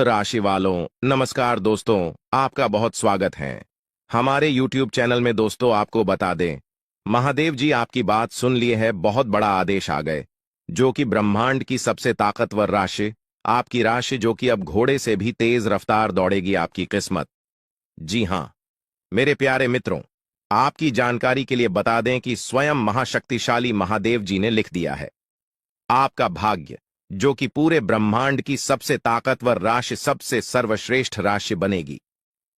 राशि वालों, नमस्कार दोस्तों, आपका बहुत स्वागत है हमारे YouTube चैनल में। दोस्तों, आपको बता दें, महादेव जी आपकी बात सुन लिए है, बहुत बड़ा आदेश आ गए, जो कि ब्रह्मांड की सबसे ताकतवर राशि, आपकी राशि, जो कि अब घोड़े से भी तेज रफ्तार दौड़ेगी आपकी किस्मत। जी हां, मेरे प्यारे मित्रों, आपकी जानकारी के लिए बता दें कि स्वयं महाशक्तिशाली महादेव जी ने लिख दिया है, आपका भाग्य, जो कि पूरे ब्रह्मांड की सबसे ताकतवर राशि, सबसे सर्वश्रेष्ठ राशि बनेगी।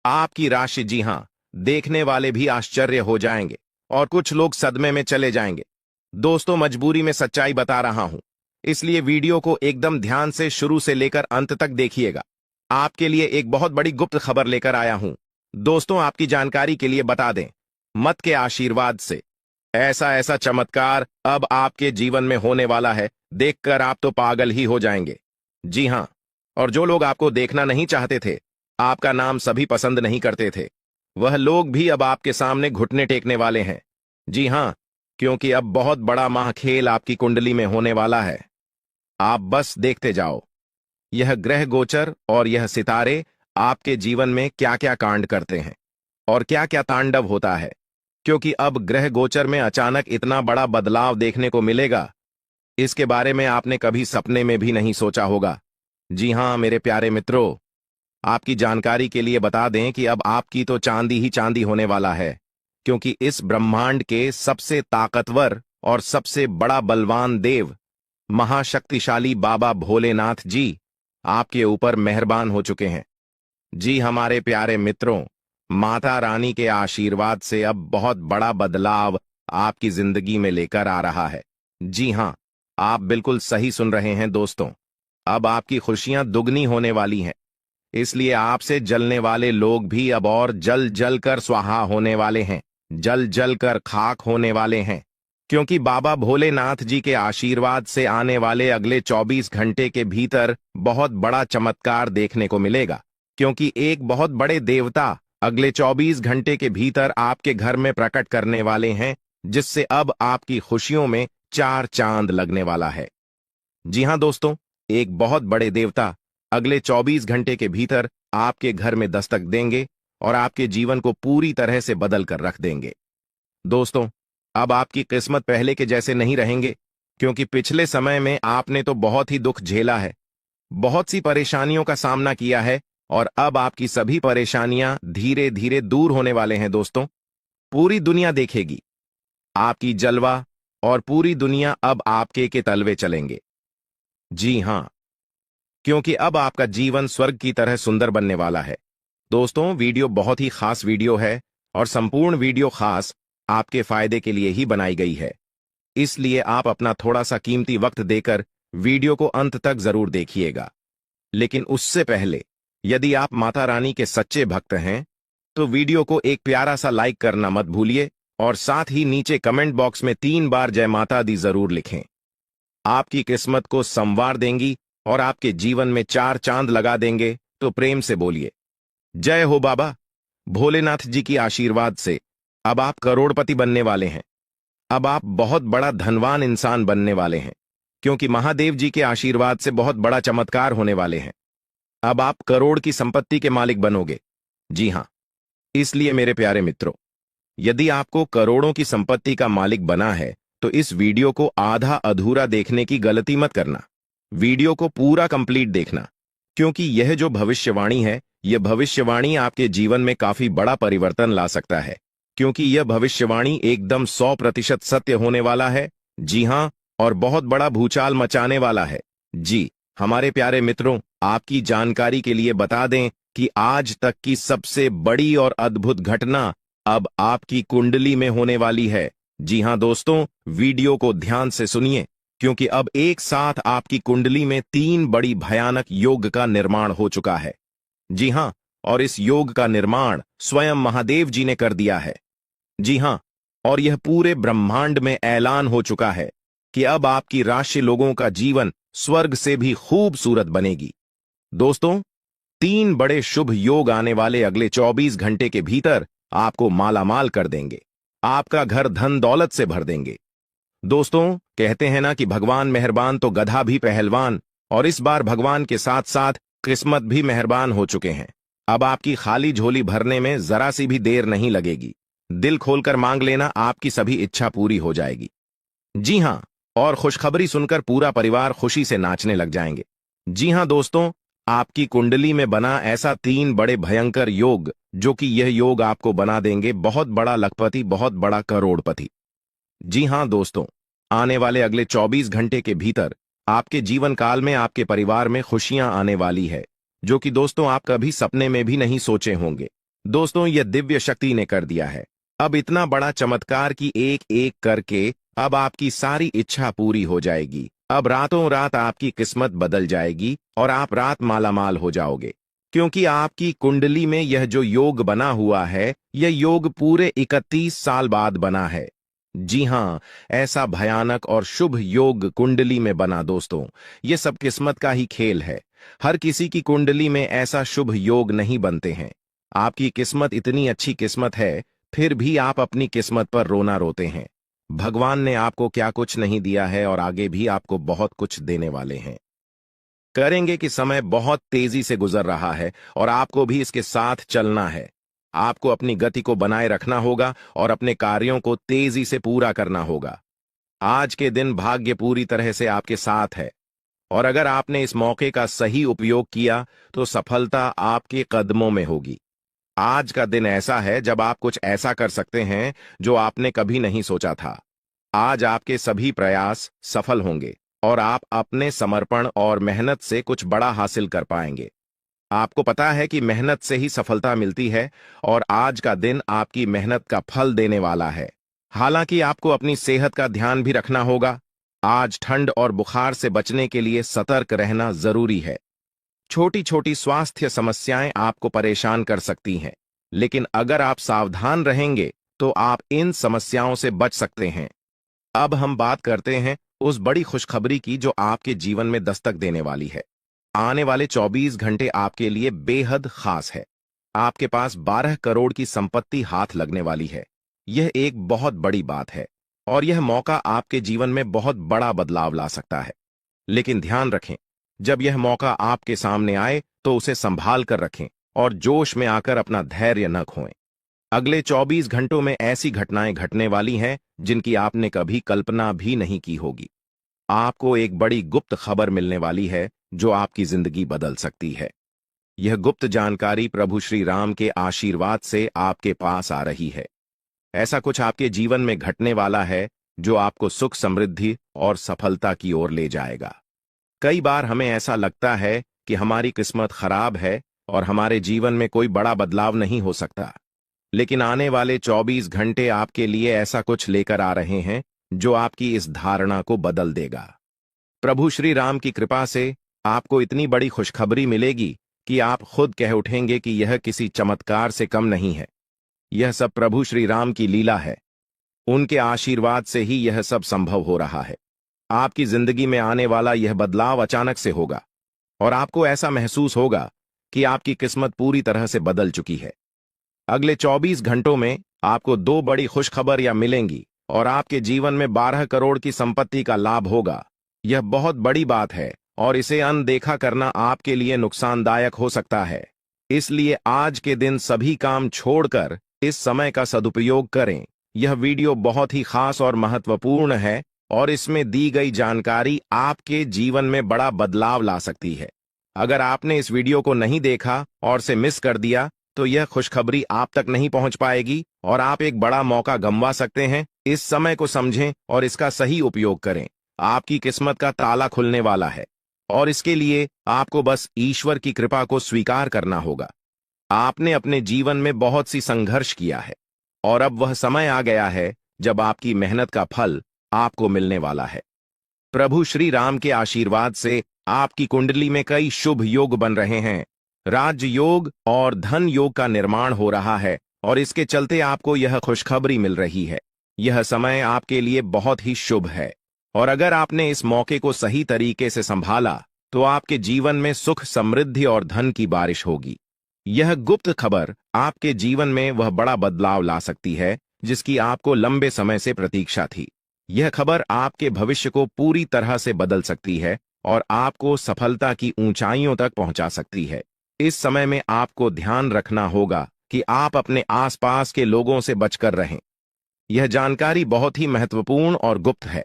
आपकी राशि, जी हां, देखने वाले भी आश्चर्य हो जाएंगे और कुछ लोग सदमे में चले जाएंगे। दोस्तों, मजबूरी में सच्चाई बता रहा हूं, इसलिए वीडियो को एकदम ध्यान से शुरू से लेकर अंत तक देखिएगा। आपके लिए एक बहुत बड़ी गुप्त खबर लेकर आया हूं। दोस्तों, आपकी जानकारी के लिए बता दें, मत के आशीर्वाद से ऐसा ऐसा चमत्कार अब आपके जीवन में होने वाला है, देखकर आप तो पागल ही हो जाएंगे। जी हां, और जो लोग आपको देखना नहीं चाहते थे, आपका नाम सभी पसंद नहीं करते थे, वह लोग भी अब आपके सामने घुटने टेकने वाले हैं। जी हां, क्योंकि अब बहुत बड़ा महाखेल आपकी कुंडली में होने वाला है। आप बस देखते जाओ, यह ग्रह गोचर और यह सितारे आपके जीवन में क्या क्या कांड करते हैं और क्या क्या तांडव होता है, क्योंकि अब ग्रह गोचर में अचानक इतना बड़ा बदलाव देखने को मिलेगा, इसके बारे में आपने कभी सपने में भी नहीं सोचा होगा। जी हां, मेरे प्यारे मित्रों, आपकी जानकारी के लिए बता दें कि अब आपकी तो चांदी ही चांदी होने वाला है, क्योंकि इस ब्रह्मांड के सबसे ताकतवर और सबसे बड़ा बलवान देव, महाशक्तिशाली बाबा भोलेनाथ जी आपके ऊपर मेहरबान हो चुके हैं। जी, हमारे प्यारे मित्रों, माता रानी के आशीर्वाद से अब बहुत बड़ा बदलाव आपकी जिंदगी में लेकर आ रहा है। जी हां, आप बिल्कुल सही सुन रहे हैं दोस्तों, अब आपकी खुशियां दुगनी होने वाली हैं, इसलिए आपसे जलने वाले लोग भी अब और जल जल कर स्वाहा होने वाले हैं, जल जल कर खाक होने वाले हैं, क्योंकि बाबा भोलेनाथ जी के आशीर्वाद से आने वाले अगले 24 घंटे के भीतर बहुत बड़ा चमत्कार देखने को मिलेगा, क्योंकि एक बहुत बड़े देवता अगले 24 घंटे के भीतर आपके घर में प्रकट करने वाले हैं, जिससे अब आपकी खुशियों में 4 चांद लगने वाला है। जी हां दोस्तों, एक बहुत बड़े देवता अगले 24 घंटे के भीतर आपके घर में दस्तक देंगे और आपके जीवन को पूरी तरह से बदल कर रख देंगे। दोस्तों, अब आपकी किस्मत पहले के जैसे नहीं रहेंगे, क्योंकि पिछले समय में आपने तो बहुत ही दुख झेला है, बहुत सी परेशानियों का सामना किया है, और अब आपकी सभी परेशानियां धीरे धीरे दूर होने वाले हैं। दोस्तों, पूरी दुनिया देखेगी आपकी जलवा और पूरी दुनिया अब आपके के तलवे चलेंगे। जी हां, क्योंकि अब आपका जीवन स्वर्ग की तरह सुंदर बनने वाला है। दोस्तों, वीडियो बहुत ही खास वीडियो है और संपूर्ण वीडियो खास आपके फायदे के लिए ही बनाई गई है, इसलिए आप अपना थोड़ा सा कीमती वक्त देकर वीडियो को अंत तक जरूर देखिएगा। लेकिन उससे पहले, यदि आप माता रानी के सच्चे भक्त हैं, तो वीडियो को एक प्यारा सा लाइक करना मत भूलिए और साथ ही नीचे कमेंट बॉक्स में 3 बार जय माता दी जरूर लिखें। आपकी किस्मत को संवार देंगी और आपके जीवन में 4 चांद लगा देंगे, तो प्रेम से बोलिए जय हो बाबा भोलेनाथ जी की आशीर्वाद से अब आप करोड़पति बनने वाले हैं। अब आप बहुत बड़ा धनवान इंसान बनने वाले हैं, क्योंकि महादेव जी के आशीर्वाद से बहुत बड़ा चमत्कार होने वाले हैं। अब आप करोड़ की संपत्ति के मालिक बनोगे। जी हां, इसलिए मेरे प्यारे मित्रों, यदि आपको करोड़ों की संपत्ति का मालिक बना है, तो इस वीडियो को आधा अधूरा देखने की गलती मत करना। वीडियो को पूरा कंप्लीट देखना, क्योंकि यह जो भविष्यवाणी है, यह भविष्यवाणी आपके जीवन में काफी बड़ा परिवर्तन ला सकता है, क्योंकि यह भविष्यवाणी एकदम 100% सत्य होने वाला है। जी हां, और बहुत बड़ा भूचाल मचाने वाला है। जी, हमारे प्यारे मित्रों, आपकी जानकारी के लिए बता दें कि आज तक की सबसे बड़ी और अद्भुत घटना अब आपकी कुंडली में होने वाली है। जी हां दोस्तों, वीडियो को ध्यान से सुनिए, क्योंकि अब एक साथ आपकी कुंडली में 3 बड़ी भयानक योग का निर्माण हो चुका है। जी हां, और इस योग का निर्माण स्वयं महादेव जी ने कर दिया है। जी हां, और यह पूरे ब्रह्मांड में ऐलान हो चुका है कि अब आपकी राशि लोगों का जीवन स्वर्ग से भी खूबसूरत बनेगी। दोस्तों, 3 बड़े शुभ योग आने वाले अगले 24 घंटे के भीतर आपको मालामाल कर देंगे, आपका घर धन दौलत से भर देंगे। दोस्तों, कहते हैं ना कि भगवान मेहरबान तो गधा भी पहलवान, और इस बार भगवान के साथ साथ किस्मत भी मेहरबान हो चुके हैं। अब आपकी खाली झोली भरने में जरा सी भी देर नहीं लगेगी। दिल खोलकर मांग लेना, आपकी सभी इच्छा पूरी हो जाएगी। जी हां, और खुशखबरी सुनकर पूरा परिवार खुशी से नाचने लग जाएंगे। जी हां दोस्तों, आपकी कुंडली में बना ऐसा 3 बड़े भयंकर योग, जो कि यह योग आपको बना देंगे बहुत बड़ा लखपति, बहुत बड़ा करोड़पति। जी हां दोस्तों, आने वाले अगले 24 घंटे के भीतर आपके जीवन काल में आपके परिवार में खुशियां आने वाली है, जो कि दोस्तों आप कभी सपने में भी नहीं सोचे होंगे। दोस्तों, यह दिव्य शक्ति ने कर दिया है। अब इतना बड़ा चमत्कार कि एक एक करके अब आपकी सारी इच्छा पूरी हो जाएगी। अब रातों रात आपकी किस्मत बदल जाएगी और आप रात मालामाल हो जाओगे, क्योंकि आपकी कुंडली में यह जो योग बना हुआ है, यह योग पूरे 31 साल बाद बना है। जी हां, ऐसा भयानक और शुभ योग कुंडली में बना दोस्तों, ये सब किस्मत का ही खेल है। हर किसी की कुंडली में ऐसा शुभ योग नहीं बनते हैं। आपकी किस्मत इतनी अच्छी किस्मत है, फिर भी आप अपनी किस्मत पर रोना रोते हैं। भगवान ने आपको क्या कुछ नहीं दिया है और आगे भी आपको बहुत कुछ देने वाले हैं। करेंगे कि समय बहुत तेजी से गुजर रहा है और आपको भी इसके साथ चलना है। आपको अपनी गति को बनाए रखना होगा और अपने कार्यों को तेजी से पूरा करना होगा। आज के दिन भाग्य पूरी तरह से आपके साथ है और अगर आपने इस मौके का सही उपयोग किया तो सफलता आपके कदमों में होगी। आज का दिन ऐसा है जब आप कुछ ऐसा कर सकते हैं जो आपने कभी नहीं सोचा था। आज आपके सभी प्रयास सफल होंगे और आप अपने समर्पण और मेहनत से कुछ बड़ा हासिल कर पाएंगे। आपको पता है कि मेहनत से ही सफलता मिलती है और आज का दिन आपकी मेहनत का फल देने वाला है। हालांकि आपको अपनी सेहत का ध्यान भी रखना होगा। आज ठंड और बुखार से बचने के लिए सतर्क रहना जरूरी है। छोटी छोटी स्वास्थ्य समस्याएं आपको परेशान कर सकती हैं, लेकिन अगर आप सावधान रहेंगे तो आप इन समस्याओं से बच सकते हैं। अब हम बात करते हैं उस बड़ी खुशखबरी की जो आपके जीवन में दस्तक देने वाली है। आने वाले 24 घंटे आपके लिए बेहद खास है। आपके पास 12 करोड़ की संपत्ति हाथ लगने वाली है। यह एक बहुत बड़ी बात है और यह मौका आपके जीवन में बहुत बड़ा बदलाव ला सकता है। लेकिन ध्यान रखें, जब यह मौका आपके सामने आए तो उसे संभाल कर रखें और जोश में आकर अपना धैर्य न खोएं। अगले 24 घंटों में ऐसी घटनाएं घटने वाली हैं जिनकी आपने कभी कल्पना भी नहीं की होगी। आपको एक बड़ी गुप्त खबर मिलने वाली है जो आपकी जिंदगी बदल सकती है। यह गुप्त जानकारी प्रभु श्री राम के आशीर्वाद से आपके पास आ रही है। ऐसा कुछ आपके जीवन में घटने वाला है जो आपको सुख, समृद्धि और सफलता की ओर ले जाएगा। कई बार हमें ऐसा लगता है कि हमारी किस्मत खराब है और हमारे जीवन में कोई बड़ा बदलाव नहीं हो सकता, लेकिन आने वाले 24 घंटे आपके लिए ऐसा कुछ लेकर आ रहे हैं जो आपकी इस धारणा को बदल देगा। प्रभु श्री राम की कृपा से आपको इतनी बड़ी खुशखबरी मिलेगी कि आप खुद कह उठेंगे कि यह किसी चमत्कार से कम नहीं है। यह सब प्रभु श्री राम की लीला है। उनके आशीर्वाद से ही यह सब संभव हो रहा है। आपकी जिंदगी में आने वाला यह बदलाव अचानक से होगा और आपको ऐसा महसूस होगा कि आपकी किस्मत पूरी तरह से बदल चुकी है। अगले 24 घंटों में आपको 2 बड़ी खुशखबरियां मिलेंगी और आपके जीवन में 12 करोड़ की संपत्ति का लाभ होगा। यह बहुत बड़ी बात है और इसे अनदेखा करना आपके लिए नुकसानदायक हो सकता है। इसलिए आज के दिन सभी काम छोड़कर इस समय का सदुपयोग करें। यह वीडियो बहुत ही खास और महत्वपूर्ण है और इसमें दी गई जानकारी आपके जीवन में बड़ा बदलाव ला सकती है। अगर आपने इस वीडियो को नहीं देखा और से मिस कर दिया तो यह खुशखबरी आप तक नहीं पहुंच पाएगी और आप एक बड़ा मौका गंवा सकते हैं। इस समय को समझें और इसका सही उपयोग करें। आपकी किस्मत का ताला खुलने वाला है और इसके लिए आपको बस ईश्वर की कृपा को स्वीकार करना होगा। आपने अपने जीवन में बहुत सी संघर्ष किया है और अब वह समय आ गया है जब आपकी मेहनत का फल आपको मिलने वाला है। प्रभु श्री राम के आशीर्वाद से आपकी कुंडली में कई शुभ योग बन रहे हैं। राज योग और धन योग का निर्माण हो रहा है और इसके चलते आपको यह खुशखबरी मिल रही है। यह समय आपके लिए बहुत ही शुभ है और अगर आपने इस मौके को सही तरीके से संभाला तो आपके जीवन में सुख, समृद्धि और धन की बारिश होगी। यह गुप्त खबर आपके जीवन में वह बड़ा बदलाव ला सकती है जिसकी आपको लंबे समय से प्रतीक्षा थी। यह खबर आपके भविष्य को पूरी तरह से बदल सकती है और आपको सफलता की ऊंचाइयों तक पहुंचा सकती है। इस समय में आपको ध्यान रखना होगा कि आप अपने आसपास के लोगों से बचकर रहें। यह जानकारी बहुत ही महत्वपूर्ण और गुप्त है,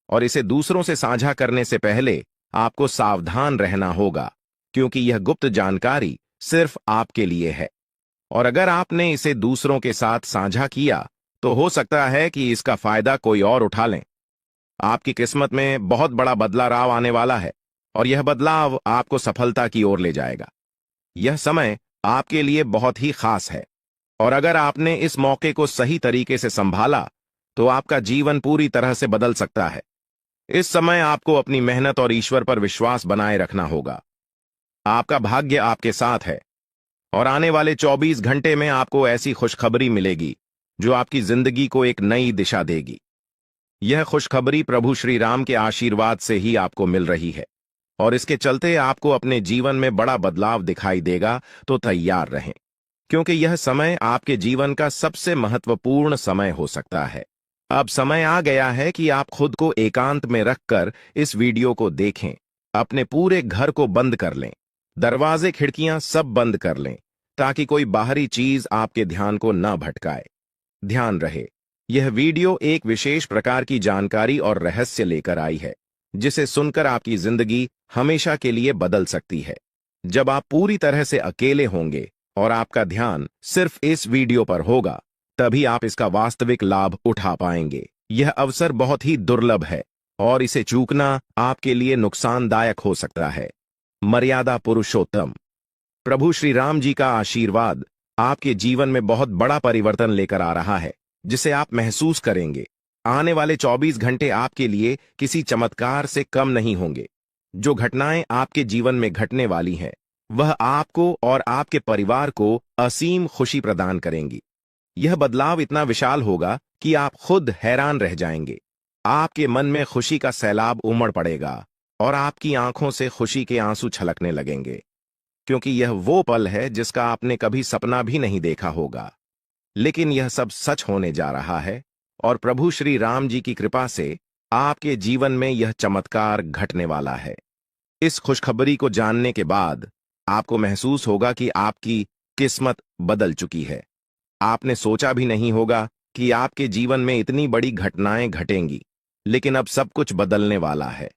और इसे दूसरों से साझा करने से पहले आपको सावधान रहना होगा, क्योंकि यह गुप्त जानकारी सिर्फ आपके लिए है। और अगर आपने इसे दूसरों के साथ साझा किया तो हो सकता है कि इसका फायदा कोई और उठा लें। आपकी किस्मत में बहुत बड़ा बदलाव आने वाला है, और यह बदलाव आपको सफलता की ओर ले जाएगा। यह समय आपके लिए बहुत ही खास है, और अगर आपने इस मौके को सही तरीके से संभाला तो आपका जीवन पूरी तरह से बदल सकता है। इस समय आपको अपनी मेहनत और ईश्वर पर विश्वास बनाए रखना होगा। आपका भाग्य आपके साथ है, और आने वाले 24 घंटे में आपको ऐसी खुशखबरी मिलेगी जो आपकी जिंदगी को एक नई दिशा देगी। यह खुशखबरी प्रभु श्री राम के आशीर्वाद से ही आपको मिल रही है, और इसके चलते आपको अपने जीवन में बड़ा बदलाव दिखाई देगा। तो तैयार रहें, क्योंकि यह समय आपके जीवन का सबसे महत्वपूर्ण समय हो सकता है। अब समय आ गया है कि आप खुद को एकांत में रखकर इस वीडियो को देखें। अपने पूरे घर को बंद कर लें, दरवाजे खिड़कियां सब बंद कर लें, ताकि कोई बाहरी चीज आपके ध्यान को न भटकाए। ध्यान रहे, यह वीडियो एक विशेष प्रकार की जानकारी और रहस्य लेकर आई है, जिसे सुनकर आपकी जिंदगी हमेशा के लिए बदल सकती है। जब आप पूरी तरह से अकेले होंगे और आपका ध्यान सिर्फ इस वीडियो पर होगा, तभी आप इसका वास्तविक लाभ उठा पाएंगे। यह अवसर बहुत ही दुर्लभ है, और इसे चूकना आपके लिए नुकसानदायक हो सकता है। मर्यादा पुरुषोत्तम प्रभु श्री राम जी का आशीर्वाद आपके जीवन में बहुत बड़ा परिवर्तन लेकर आ रहा है, जिसे आप महसूस करेंगे। आने वाले 24 घंटे आपके लिए किसी चमत्कार से कम नहीं होंगे। जो घटनाएं आपके जीवन में घटने वाली हैं, वह आपको और आपके परिवार को असीम खुशी प्रदान करेंगी। यह बदलाव इतना विशाल होगा कि आप खुद हैरान रह जाएंगे। आपके मन में खुशी का सैलाब उमड़ पड़ेगा, और आपकी आंखों से खुशी के आंसू छलकने लगेंगे, क्योंकि यह वो पल है जिसका आपने कभी सपना भी नहीं देखा होगा। लेकिन यह सब सच होने जा रहा है, और प्रभु श्री राम जी की कृपा से आपके जीवन में यह चमत्कार घटने वाला है। इस खुशखबरी को जानने के बाद आपको महसूस होगा कि आपकी किस्मत बदल चुकी है। आपने सोचा भी नहीं होगा कि आपके जीवन में इतनी बड़ी घटनाएं घटेंगी, लेकिन अब सब कुछ बदलने वाला है।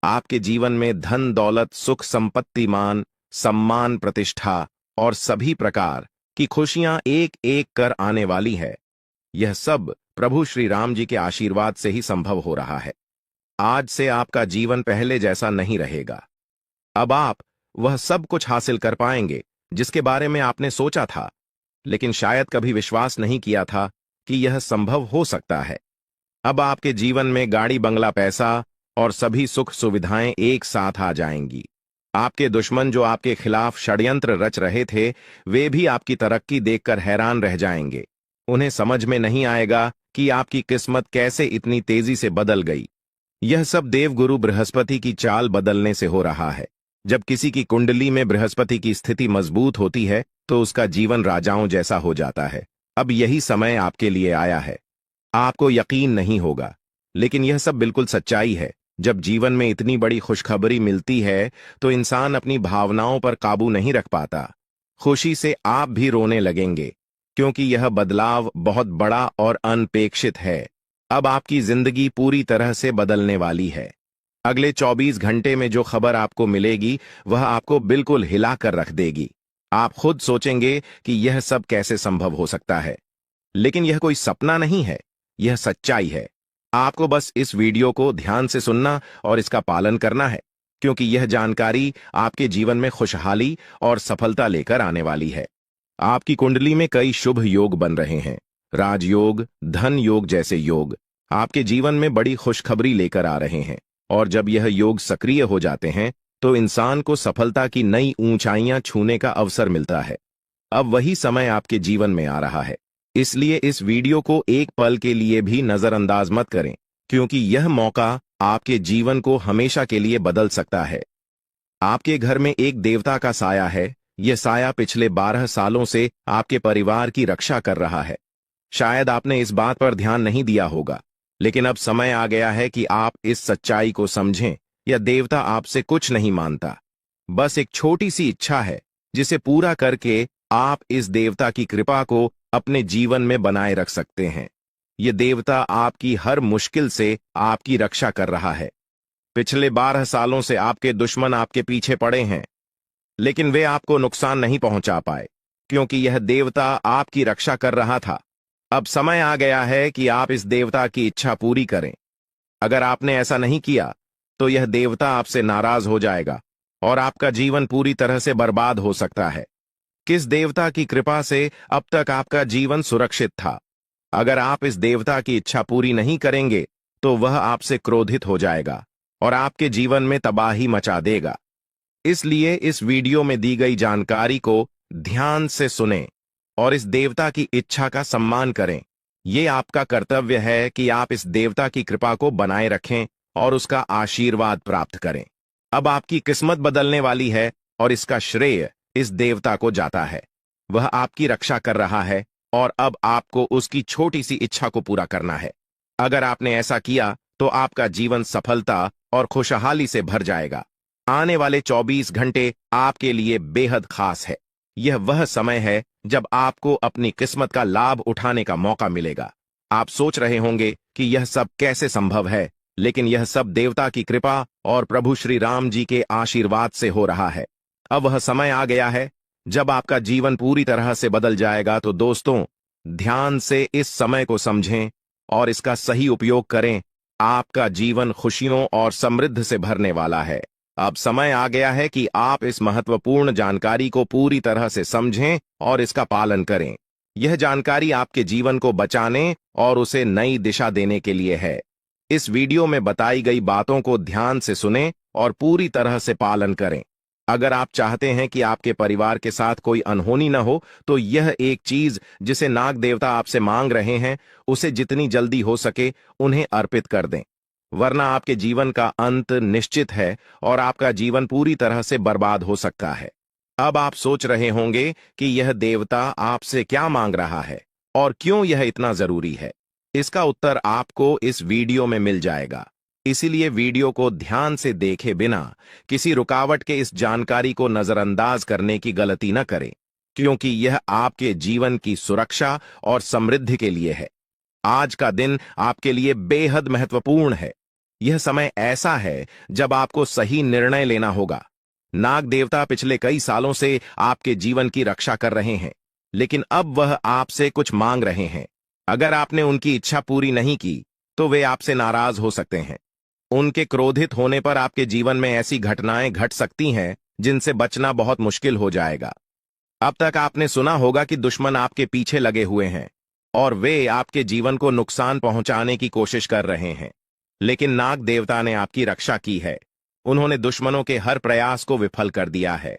आपके जीवन में धन दौलत, सुख संपत्ति, मान सम्मान, प्रतिष्ठा और सभी प्रकार की खुशियां एक एक कर आने वाली है। यह सब प्रभु श्री राम जी के आशीर्वाद से ही संभव हो रहा है। आज से आपका जीवन पहले जैसा नहीं रहेगा। अब आप वह सब कुछ हासिल कर पाएंगे जिसके बारे में आपने सोचा था, लेकिन शायद कभी विश्वास नहीं किया था कि यह संभव हो सकता है। अब आपके जीवन में गाड़ी, बंगला, पैसा और सभी सुख सुविधाएं एक साथ आ जाएंगी। आपके दुश्मन जो आपके खिलाफ षड्यंत्र रच रहे थे, वे भी आपकी तरक्की देखकर हैरान रह जाएंगे। उन्हें समझ में नहीं आएगा कि आपकी किस्मत कैसे इतनी तेजी से बदल गई। यह सब देवगुरु बृहस्पति की चाल बदलने से हो रहा है। जब किसी की कुंडली में बृहस्पति की स्थिति मजबूत होती है, तो उसका जीवन राजाओं जैसा हो जाता है। अब यही समय आपके लिए आया है। आपको यकीन नहीं होगा, लेकिन यह सब बिल्कुल सच्चाई है। जब जीवन में इतनी बड़ी खुशखबरी मिलती है, तो इंसान अपनी भावनाओं पर काबू नहीं रख पाता। खुशी से आप भी रोने लगेंगे, क्योंकि यह बदलाव बहुत बड़ा और अनपेक्षित है। अब आपकी जिंदगी पूरी तरह से बदलने वाली है। अगले 24 घंटे में जो खबर आपको मिलेगी, वह आपको बिल्कुल हिला कर रख देगी। आप खुद सोचेंगे कि यह सब कैसे संभव हो सकता है, लेकिन यह कोई सपना नहीं है, यह सच्चाई है। आपको बस इस वीडियो को ध्यान से सुनना और इसका पालन करना है, क्योंकि यह जानकारी आपके जीवन में खुशहाली और सफलता लेकर आने वाली है। आपकी कुंडली में कई शुभ योग बन रहे हैं। राजयोग, धन योग जैसे योग आपके जीवन में बड़ी खुशखबरी लेकर आ रहे हैं, और जब यह योग सक्रिय हो जाते हैं, तो इंसान को सफलता की नई ऊंचाइयां छूने का अवसर मिलता है। अब वही समय आपके जीवन में आ रहा है, इसलिए इस वीडियो को एक पल के लिए भी नजरअंदाज मत करें, क्योंकि यह मौका आपके जीवन को हमेशा के लिए बदल सकता है। आपके घर में एक देवता का साया है। यह साया पिछले 12 सालों से आपके परिवार की रक्षा कर रहा है। शायद आपने इस बात पर ध्यान नहीं दिया होगा, लेकिन अब समय आ गया है कि आप इस सच्चाई को समझें। यह देवता आपसे कुछ नहीं मानता, बस एक छोटी सी इच्छा है जिसे पूरा करके आप इस देवता की कृपा को अपने जीवन में बनाए रख सकते हैं। यह देवता आपकी हर मुश्किल से आपकी रक्षा कर रहा है। पिछले 12 सालों से आपके दुश्मन आपके पीछे पड़े हैं, लेकिन वे आपको नुकसान नहीं पहुंचा पाए, क्योंकि यह देवता आपकी रक्षा कर रहा था। अब समय आ गया है कि आप इस देवता की इच्छा पूरी करें। अगर आपने ऐसा नहीं किया तो यह देवता आपसे नाराज हो जाएगा और आपका जीवन पूरी तरह से बर्बाद हो सकता है। किस देवता की कृपा से अब तक आपका जीवन सुरक्षित था? अगर आप इस देवता की इच्छा पूरी नहीं करेंगे तो वह आपसे क्रोधित हो जाएगा और आपके जीवन में तबाही मचा देगा। इसलिए इस वीडियो में दी गई जानकारी को ध्यान से सुनें और इस देवता की इच्छा का सम्मान करें। यह आपका कर्तव्य है कि आप इस देवता की कृपा को बनाए रखें और उसका आशीर्वाद प्राप्त करें। अब आपकी किस्मत बदलने वाली है और इसका श्रेय इस देवता को जाता है। वह आपकी रक्षा कर रहा है और अब आपको उसकी छोटी सी इच्छा को पूरा करना है। अगर आपने ऐसा किया तो आपका जीवन सफलता और खुशहाली से भर जाएगा। आने वाले 24 घंटे आपके लिए बेहद खास है। यह वह समय है जब आपको अपनी किस्मत का लाभ उठाने का मौका मिलेगा। आप सोच रहे होंगे कि यह सब कैसे संभव है, लेकिन यह सब देवता की कृपा और प्रभु श्री राम जी के आशीर्वाद से हो रहा है। अब वह समय आ गया है जब आपका जीवन पूरी तरह से बदल जाएगा। तो दोस्तों, ध्यान से इस समय को समझें और इसका सही उपयोग करें। आपका जीवन खुशियों और समृद्धि से भरने वाला है। अब समय आ गया है कि आप इस महत्वपूर्ण जानकारी को पूरी तरह से समझें और इसका पालन करें। यह जानकारी आपके जीवन को बचाने और उसे नई दिशा देने के लिए है। इस वीडियो में बताई गई बातों को ध्यान से सुनें और पूरी तरह से पालन करें। अगर आप चाहते हैं कि आपके परिवार के साथ कोई अनहोनी न हो, तो यह एक चीज जिसे नाग देवता आपसे मांग रहे हैं, उसे जितनी जल्दी हो सके उन्हें अर्पित कर दें, वरना आपके जीवन का अंत निश्चित है और आपका जीवन पूरी तरह से बर्बाद हो सकता है। अब आप सोच रहे होंगे कि यह देवता आपसे क्या मांग रहा है और क्यों यह इतना जरूरी है। इसका उत्तर आपको इस वीडियो में मिल जाएगा। इसीलिए वीडियो को ध्यान से देखे बिना किसी रुकावट के इस जानकारी को नजरअंदाज करने की गलती न करें, क्योंकि यह आपके जीवन की सुरक्षा और समृद्धि के लिए है। आज का दिन आपके लिए बेहद महत्वपूर्ण है। यह समय ऐसा है जब आपको सही निर्णय लेना होगा। नाग देवता पिछले कई सालों से आपके जीवन की रक्षा कर रहे हैं, लेकिन अब वह आपसे कुछ मांग रहे हैं। अगर आपने उनकी इच्छा पूरी नहीं की तो वे आपसे नाराज हो सकते हैं। उनके क्रोधित होने पर आपके जीवन में ऐसी घटनाएं घट सकती हैं जिनसे बचना बहुत मुश्किल हो जाएगा। अब तक आपने सुना होगा कि दुश्मन आपके पीछे लगे हुए हैं और वे आपके जीवन को नुकसान पहुंचाने की कोशिश कर रहे हैं, लेकिन नाग देवता ने आपकी रक्षा की है। उन्होंने दुश्मनों के हर प्रयास को विफल कर दिया है।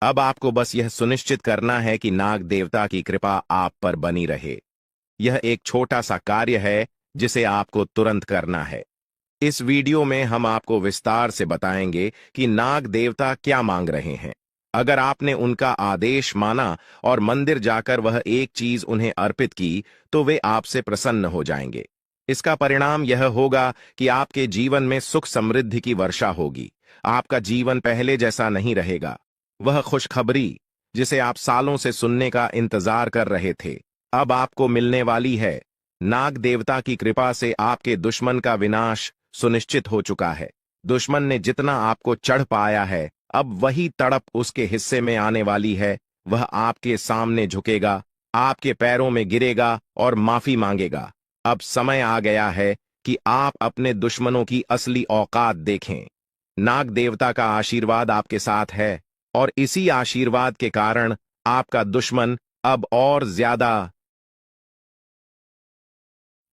अब आपको बस यह सुनिश्चित करना है कि नाग देवता की कृपा आप पर बनी रहे। यह एक छोटा सा कार्य है जिसे आपको तुरंत करना है। इस वीडियो में हम आपको विस्तार से बताएंगे कि नाग देवता क्या मांग रहे हैं। अगर आपने उनका आदेश माना और मंदिर जाकर वह एक चीज उन्हें अर्पित की, तो वे आपसे प्रसन्न हो जाएंगे। इसका परिणाम यह होगा कि आपके जीवन में सुख समृद्धि की वर्षा होगी। आपका जीवन पहले जैसा नहीं रहेगा। वह खुशखबरी जिसे आप सालों से सुनने का इंतजार कर रहे थे, अब आपको मिलने वाली है। नाग देवता की कृपा से आपके दुश्मन का विनाश सुनिश्चित हो चुका है। दुश्मन ने जितना आपको चढ़ पाया है, अब वही तड़प उसके हिस्से में आने वाली है। वह आपके सामने झुकेगा, आपके पैरों में गिरेगा और माफी मांगेगा। अब समय आ गया है कि आप अपने दुश्मनों की असली औकात देखें। नाग देवता का आशीर्वाद आपके साथ है और इसी आशीर्वाद के कारण आपका दुश्मन अब और ज्यादा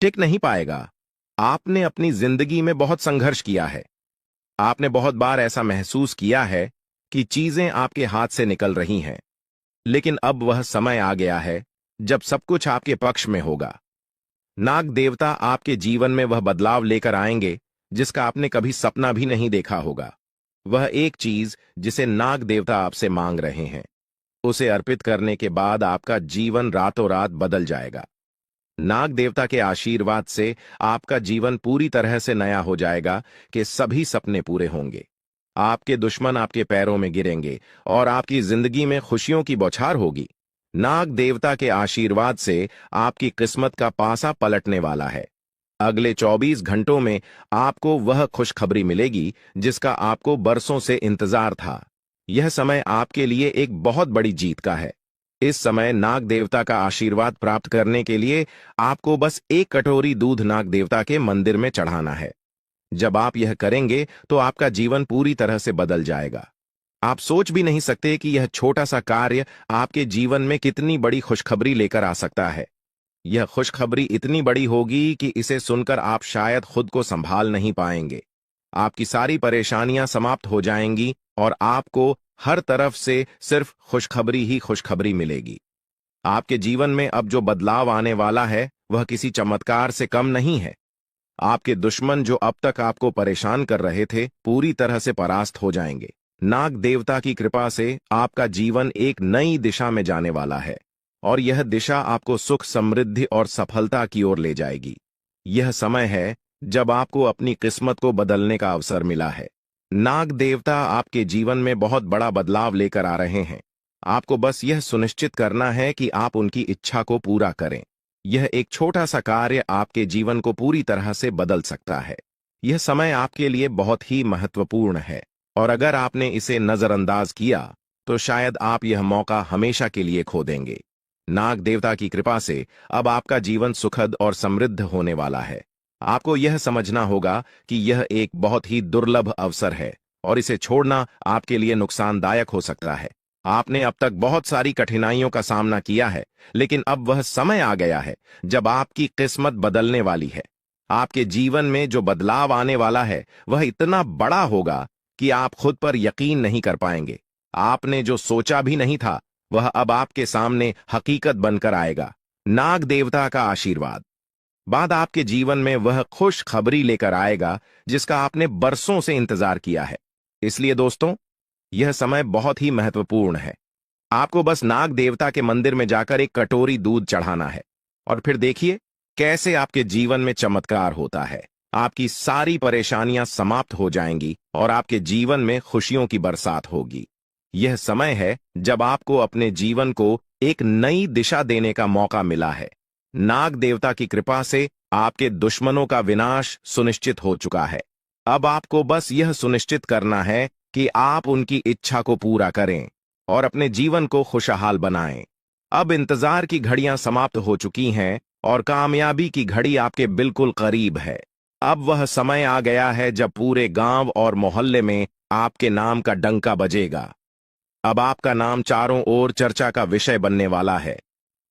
टिक नहीं पाएगा। आपने अपनी जिंदगी में बहुत संघर्ष किया है। आपने बहुत बार ऐसा महसूस किया है कि चीजें आपके हाथ से निकल रही हैं, लेकिन अब वह समय आ गया है जब सब कुछ आपके पक्ष में होगा। नाग देवता आपके जीवन में वह बदलाव लेकर आएंगे जिसका आपने कभी सपना भी नहीं देखा होगा। वह एक चीज जिसे नाग देवता आपसे मांग रहे हैं, उसे अर्पित करने के बाद आपका जीवन रातों रात बदल जाएगा। नाग देवता के आशीर्वाद से आपका जीवन पूरी तरह से नया हो जाएगा कि सभी सपने पूरे होंगे। आपके दुश्मन आपके पैरों में गिरेंगे और आपकी जिंदगी में खुशियों की बौछार होगी। नाग देवता के आशीर्वाद से आपकी किस्मत का पासा पलटने वाला है। अगले 24 घंटों में आपको वह खुशखबरी मिलेगी जिसका आपको बरसों से इंतजार था। यह समय आपके लिए एक बहुत बड़ी जीत का है। इस समय नाग देवता का आशीर्वाद प्राप्त करने के लिए आपको बस एक कटोरी दूध नाग देवता के मंदिर में चढ़ाना है। जब आप यह करेंगे तो आपका जीवन पूरी तरह से बदल जाएगा। आप सोच भी नहीं सकते कि यह छोटा सा कार्य आपके जीवन में कितनी बड़ी खुशखबरी लेकर आ सकता है। यह खुशखबरी इतनी बड़ी होगी कि इसे सुनकर आप शायद खुद को संभाल नहीं पाएंगे। आपकी सारी परेशानियां समाप्त हो जाएंगी और आपको हर तरफ से सिर्फ खुशखबरी ही खुशखबरी मिलेगी। आपके जीवन में अब जो बदलाव आने वाला है वह किसी चमत्कार से कम नहीं है। आपके दुश्मन जो अब तक आपको परेशान कर रहे थे पूरी तरह से परास्त हो जाएंगे। नाग देवता की कृपा से आपका जीवन एक नई दिशा में जाने वाला है और यह दिशा आपको सुख, समृद्धि और सफलता की ओर ले जाएगी। यह समय है जब आपको अपनी किस्मत को बदलने का अवसर मिला है। नाग देवता आपके जीवन में बहुत बड़ा बदलाव लेकर आ रहे हैं। आपको बस यह सुनिश्चित करना है कि आप उनकी इच्छा को पूरा करें। यह एक छोटा सा कार्य आपके जीवन को पूरी तरह से बदल सकता है। यह समय आपके लिए बहुत ही महत्वपूर्ण है और अगर आपने इसे नजरअंदाज किया तो शायद आप यह मौका हमेशा के लिए खो देंगे। नाग देवता की कृपा से अब आपका जीवन सुखद और समृद्ध होने वाला है। आपको यह समझना होगा कि यह एक बहुत ही दुर्लभ अवसर है और इसे छोड़ना आपके लिए नुकसानदायक हो सकता है। आपने अब तक बहुत सारी कठिनाइयों का सामना किया है, लेकिन अब वह समय आ गया है जब आपकी किस्मत बदलने वाली है। आपके जीवन में जो बदलाव आने वाला है वह इतना बड़ा होगा कि आप खुद पर यकीन नहीं कर पाएंगे। आपने जो सोचा भी नहीं था वह अब आपके सामने हकीकत बनकर आएगा। नाग देवता का आशीर्वाद बाद आपके जीवन में वह खुश खबरी लेकर आएगा जिसका आपने बरसों से इंतजार किया है। इसलिए दोस्तों, यह समय बहुत ही महत्वपूर्ण है। आपको बस नाग देवता के मंदिर में जाकर एक कटोरी दूध चढ़ाना है और फिर देखिए कैसे आपके जीवन में चमत्कार होता है। आपकी सारी परेशानियां समाप्त हो जाएंगी और आपके जीवन में खुशियों की बरसात होगी। यह समय है जब आपको अपने जीवन को एक नई दिशा देने का मौका मिला है। नाग देवता की कृपा से आपके दुश्मनों का विनाश सुनिश्चित हो चुका है। अब आपको बस यह सुनिश्चित करना है कि आप उनकी इच्छा को पूरा करें और अपने जीवन को खुशहाल बनाएं। अब इंतजार की घड़ियां समाप्त हो चुकी हैं और कामयाबी की घड़ी आपके बिल्कुल करीब है। अब वह समय आ गया है जब पूरे गांव और मोहल्ले में आपके नाम का डंका बजेगा। अब आपका नाम चारों ओर चर्चा का विषय बनने वाला है।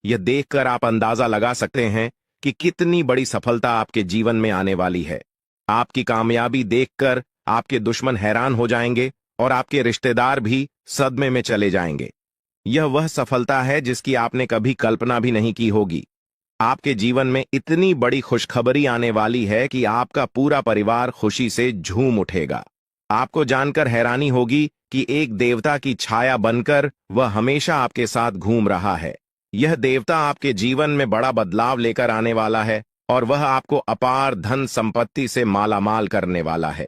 यह देखकर आप अंदाजा लगा सकते हैं कि कितनी बड़ी सफलता आपके जीवन में आने वाली है। आपकी कामयाबी देखकर आपके दुश्मन हैरान हो जाएंगे और आपके रिश्तेदार भी सदमे में चले जाएंगे। यह वह सफलता है जिसकी आपने कभी कल्पना भी नहीं की होगी। आपके जीवन में इतनी बड़ी खुशखबरी आने वाली है कि आपका पूरा परिवार खुशी से झूम उठेगा। आपको जानकर हैरानी होगी कि एक देवता की छाया बनकर वह हमेशा आपके साथ घूम रहा है। यह देवता आपके जीवन में बड़ा बदलाव लेकर आने वाला है और वह आपको अपार धन संपत्ति से मालामाल करने वाला है।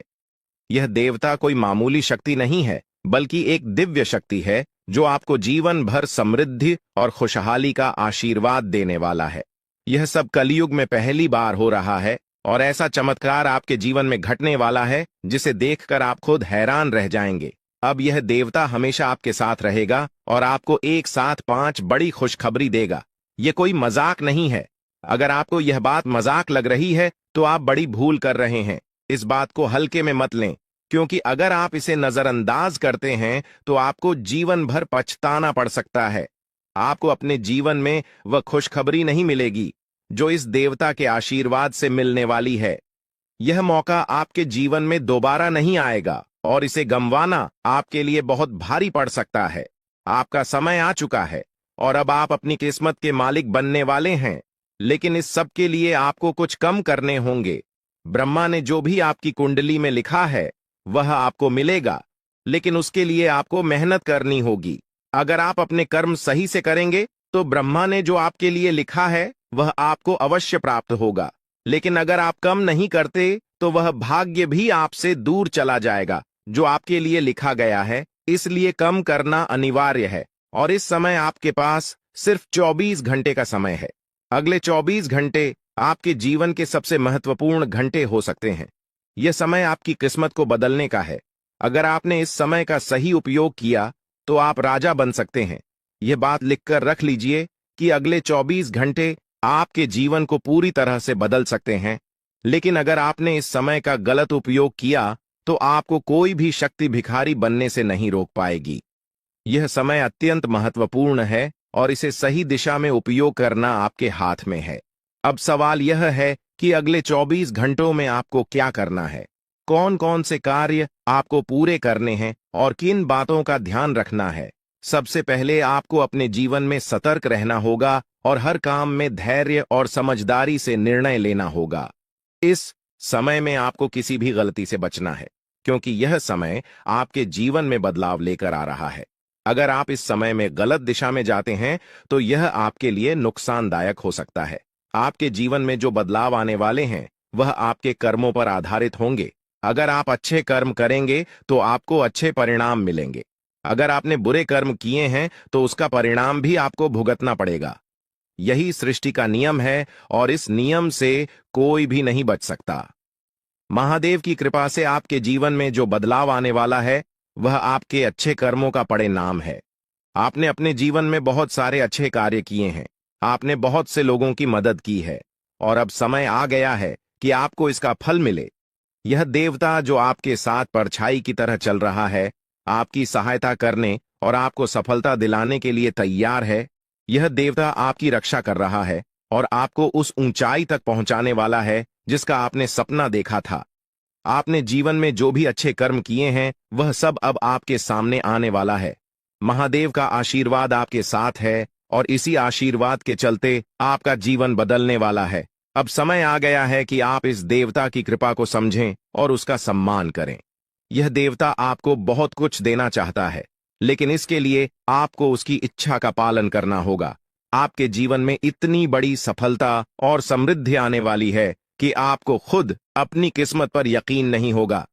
यह देवता कोई मामूली शक्ति नहीं है, बल्कि एक दिव्य शक्ति है जो आपको जीवन भर समृद्धि और खुशहाली का आशीर्वाद देने वाला है। यह सब कलयुग में पहली बार हो रहा है और ऐसा चमत्कार आपके जीवन में घटने वाला है जिसे देखकर आप खुद हैरान रह जाएंगे। अब यह देवता हमेशा आपके साथ रहेगा और आपको एक साथ 5 बड़ी खुशखबरी देगा। यह कोई मजाक नहीं है। अगर आपको यह बात मजाक लग रही है तो आप बड़ी भूल कर रहे हैं। इस बात को हल्के में मत लें, क्योंकि अगर आप इसे नजरअंदाज करते हैं तो आपको जीवन भर पछताना पड़ सकता है। आपको अपने जीवन में वह खुशखबरी नहीं मिलेगी जो इस देवता के आशीर्वाद से मिलने वाली है। यह मौका आपके जीवन में दोबारा नहीं आएगा और इसे गंवाना आपके लिए बहुत भारी पड़ सकता है। आपका समय आ चुका है और अब आप अपनी किस्मत के मालिक बनने वाले हैं, लेकिन इस सब के लिए आपको कुछ कम करने होंगे। ब्रह्मा ने जो भी आपकी कुंडली में लिखा है वह आपको मिलेगा, लेकिन उसके लिए आपको मेहनत करनी होगी। अगर आप अपने कर्म सही से करेंगे तो ब्रह्मा ने जो आपके लिए लिखा है वह आपको अवश्य प्राप्त होगा। लेकिन अगर आप कम नहीं करते तो वह भाग्य भी आपसे दूर चला जाएगा जो आपके लिए लिखा गया है। इसलिए कम करना अनिवार्य है और इस समय आपके पास सिर्फ 24 घंटे का समय है। अगले 24 घंटे आपके जीवन के सबसे महत्वपूर्ण घंटे हो सकते हैं। यह समय आपकी किस्मत को बदलने का है। अगर आपने इस समय का सही उपयोग किया तो आप राजा बन सकते हैं। यह बात लिखकर रख लीजिए कि अगले 24 घंटे आपके जीवन को पूरी तरह से बदल सकते हैं। लेकिन अगर आपने इस समय का गलत उपयोग किया तो आपको कोई भी शक्ति भिखारी बनने से नहीं रोक पाएगी। यह समय अत्यंत महत्वपूर्ण है और इसे सही दिशा में उपयोग करना आपके हाथ में है। अब सवाल यह है कि अगले 24 घंटों में आपको क्या करना है, कौन कौन से कार्य आपको पूरे करने हैं और किन बातों का ध्यान रखना है। सबसे पहले आपको अपने जीवन में सतर्क रहना होगा और हर काम में धैर्य और समझदारी से निर्णय लेना होगा। इस समय में आपको किसी भी गलती से बचना है क्योंकि यह समय आपके जीवन में बदलाव लेकर आ रहा है। अगर आप इस समय में गलत दिशा में जाते हैं तो यह आपके लिए नुकसानदायक हो सकता है। आपके जीवन में जो बदलाव आने वाले हैं वह आपके कर्मों पर आधारित होंगे। अगर आप अच्छे कर्म करेंगे तो आपको अच्छे परिणाम मिलेंगे। अगर आपने बुरे कर्म किए हैं तो उसका परिणाम भी आपको भुगतना पड़ेगा। यही सृष्टि का नियम है और इस नियम से कोई भी नहीं बच सकता। महादेव की कृपा से आपके जीवन में जो बदलाव आने वाला है वह आपके अच्छे कर्मों का परिणाम है। आपने अपने जीवन में बहुत सारे अच्छे कार्य किए हैं, आपने बहुत से लोगों की मदद की है और अब समय आ गया है कि आपको इसका फल मिले। यह देवता जो आपके साथ परछाई की तरह चल रहा है, आपकी सहायता करने और आपको सफलता दिलाने के लिए तैयार है। यह देवता आपकी रक्षा कर रहा है और आपको उस ऊंचाई तक पहुंचाने वाला है जिसका आपने सपना देखा था। आपने जीवन में जो भी अच्छे कर्म किए हैं वह सब अब आपके सामने आने वाला है। महादेव का आशीर्वाद आपके साथ है और इसी आशीर्वाद के चलते आपका जीवन बदलने वाला है। अब समय आ गया है कि आप इस देवता की कृपा को समझें और उसका सम्मान करें। यह देवता आपको बहुत कुछ देना चाहता है, लेकिन इसके लिए आपको उसकी इच्छा का पालन करना होगा। आपके जीवन में इतनी बड़ी सफलता और समृद्धि आने वाली है कि आपको खुद अपनी किस्मत पर यकीन नहीं होगा।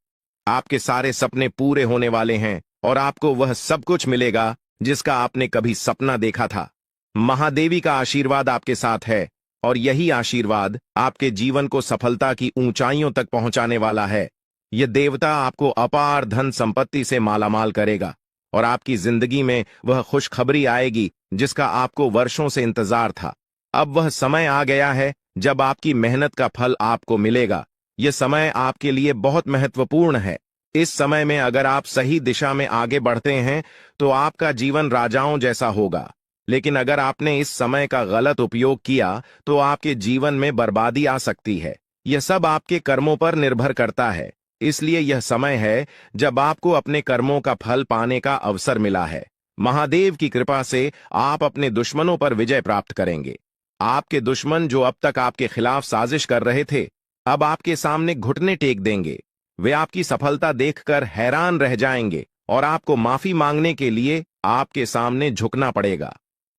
आपके सारे सपने पूरे होने वाले हैं और आपको वह सब कुछ मिलेगा जिसका आपने कभी सपना देखा था। महादेवी का आशीर्वाद आपके साथ है और यही आशीर्वाद आपके जीवन को सफलता की ऊंचाइयों तक पहुंचाने वाला है। यह देवता आपको अपार धन संपत्ति से मालामाल करेगा और आपकी जिंदगी में वह खुशखबरी आएगी जिसका आपको वर्षों से इंतजार था। अब वह समय आ गया है जब आपकी मेहनत का फल आपको मिलेगा। यह समय आपके लिए बहुत महत्वपूर्ण है। इस समय में अगर आप सही दिशा में आगे बढ़ते हैं तो आपका जीवन राजाओं जैसा होगा, लेकिन अगर आपने इस समय का गलत उपयोग किया तो आपके जीवन में बर्बादी आ सकती है। यह सब आपके कर्मों पर निर्भर करता है। इसलिए यह समय है जब आपको अपने कर्मों का फल पाने का अवसर मिला है। महादेव की कृपा से आप अपने दुश्मनों पर विजय प्राप्त करेंगे। आपके दुश्मन जो अब तक आपके खिलाफ साजिश कर रहे थे, अब आपके सामने घुटने टेक देंगे। वे आपकी सफलता देखकर हैरान रह जाएंगे और आपको माफी मांगने के लिए आपके सामने झुकना पड़ेगा।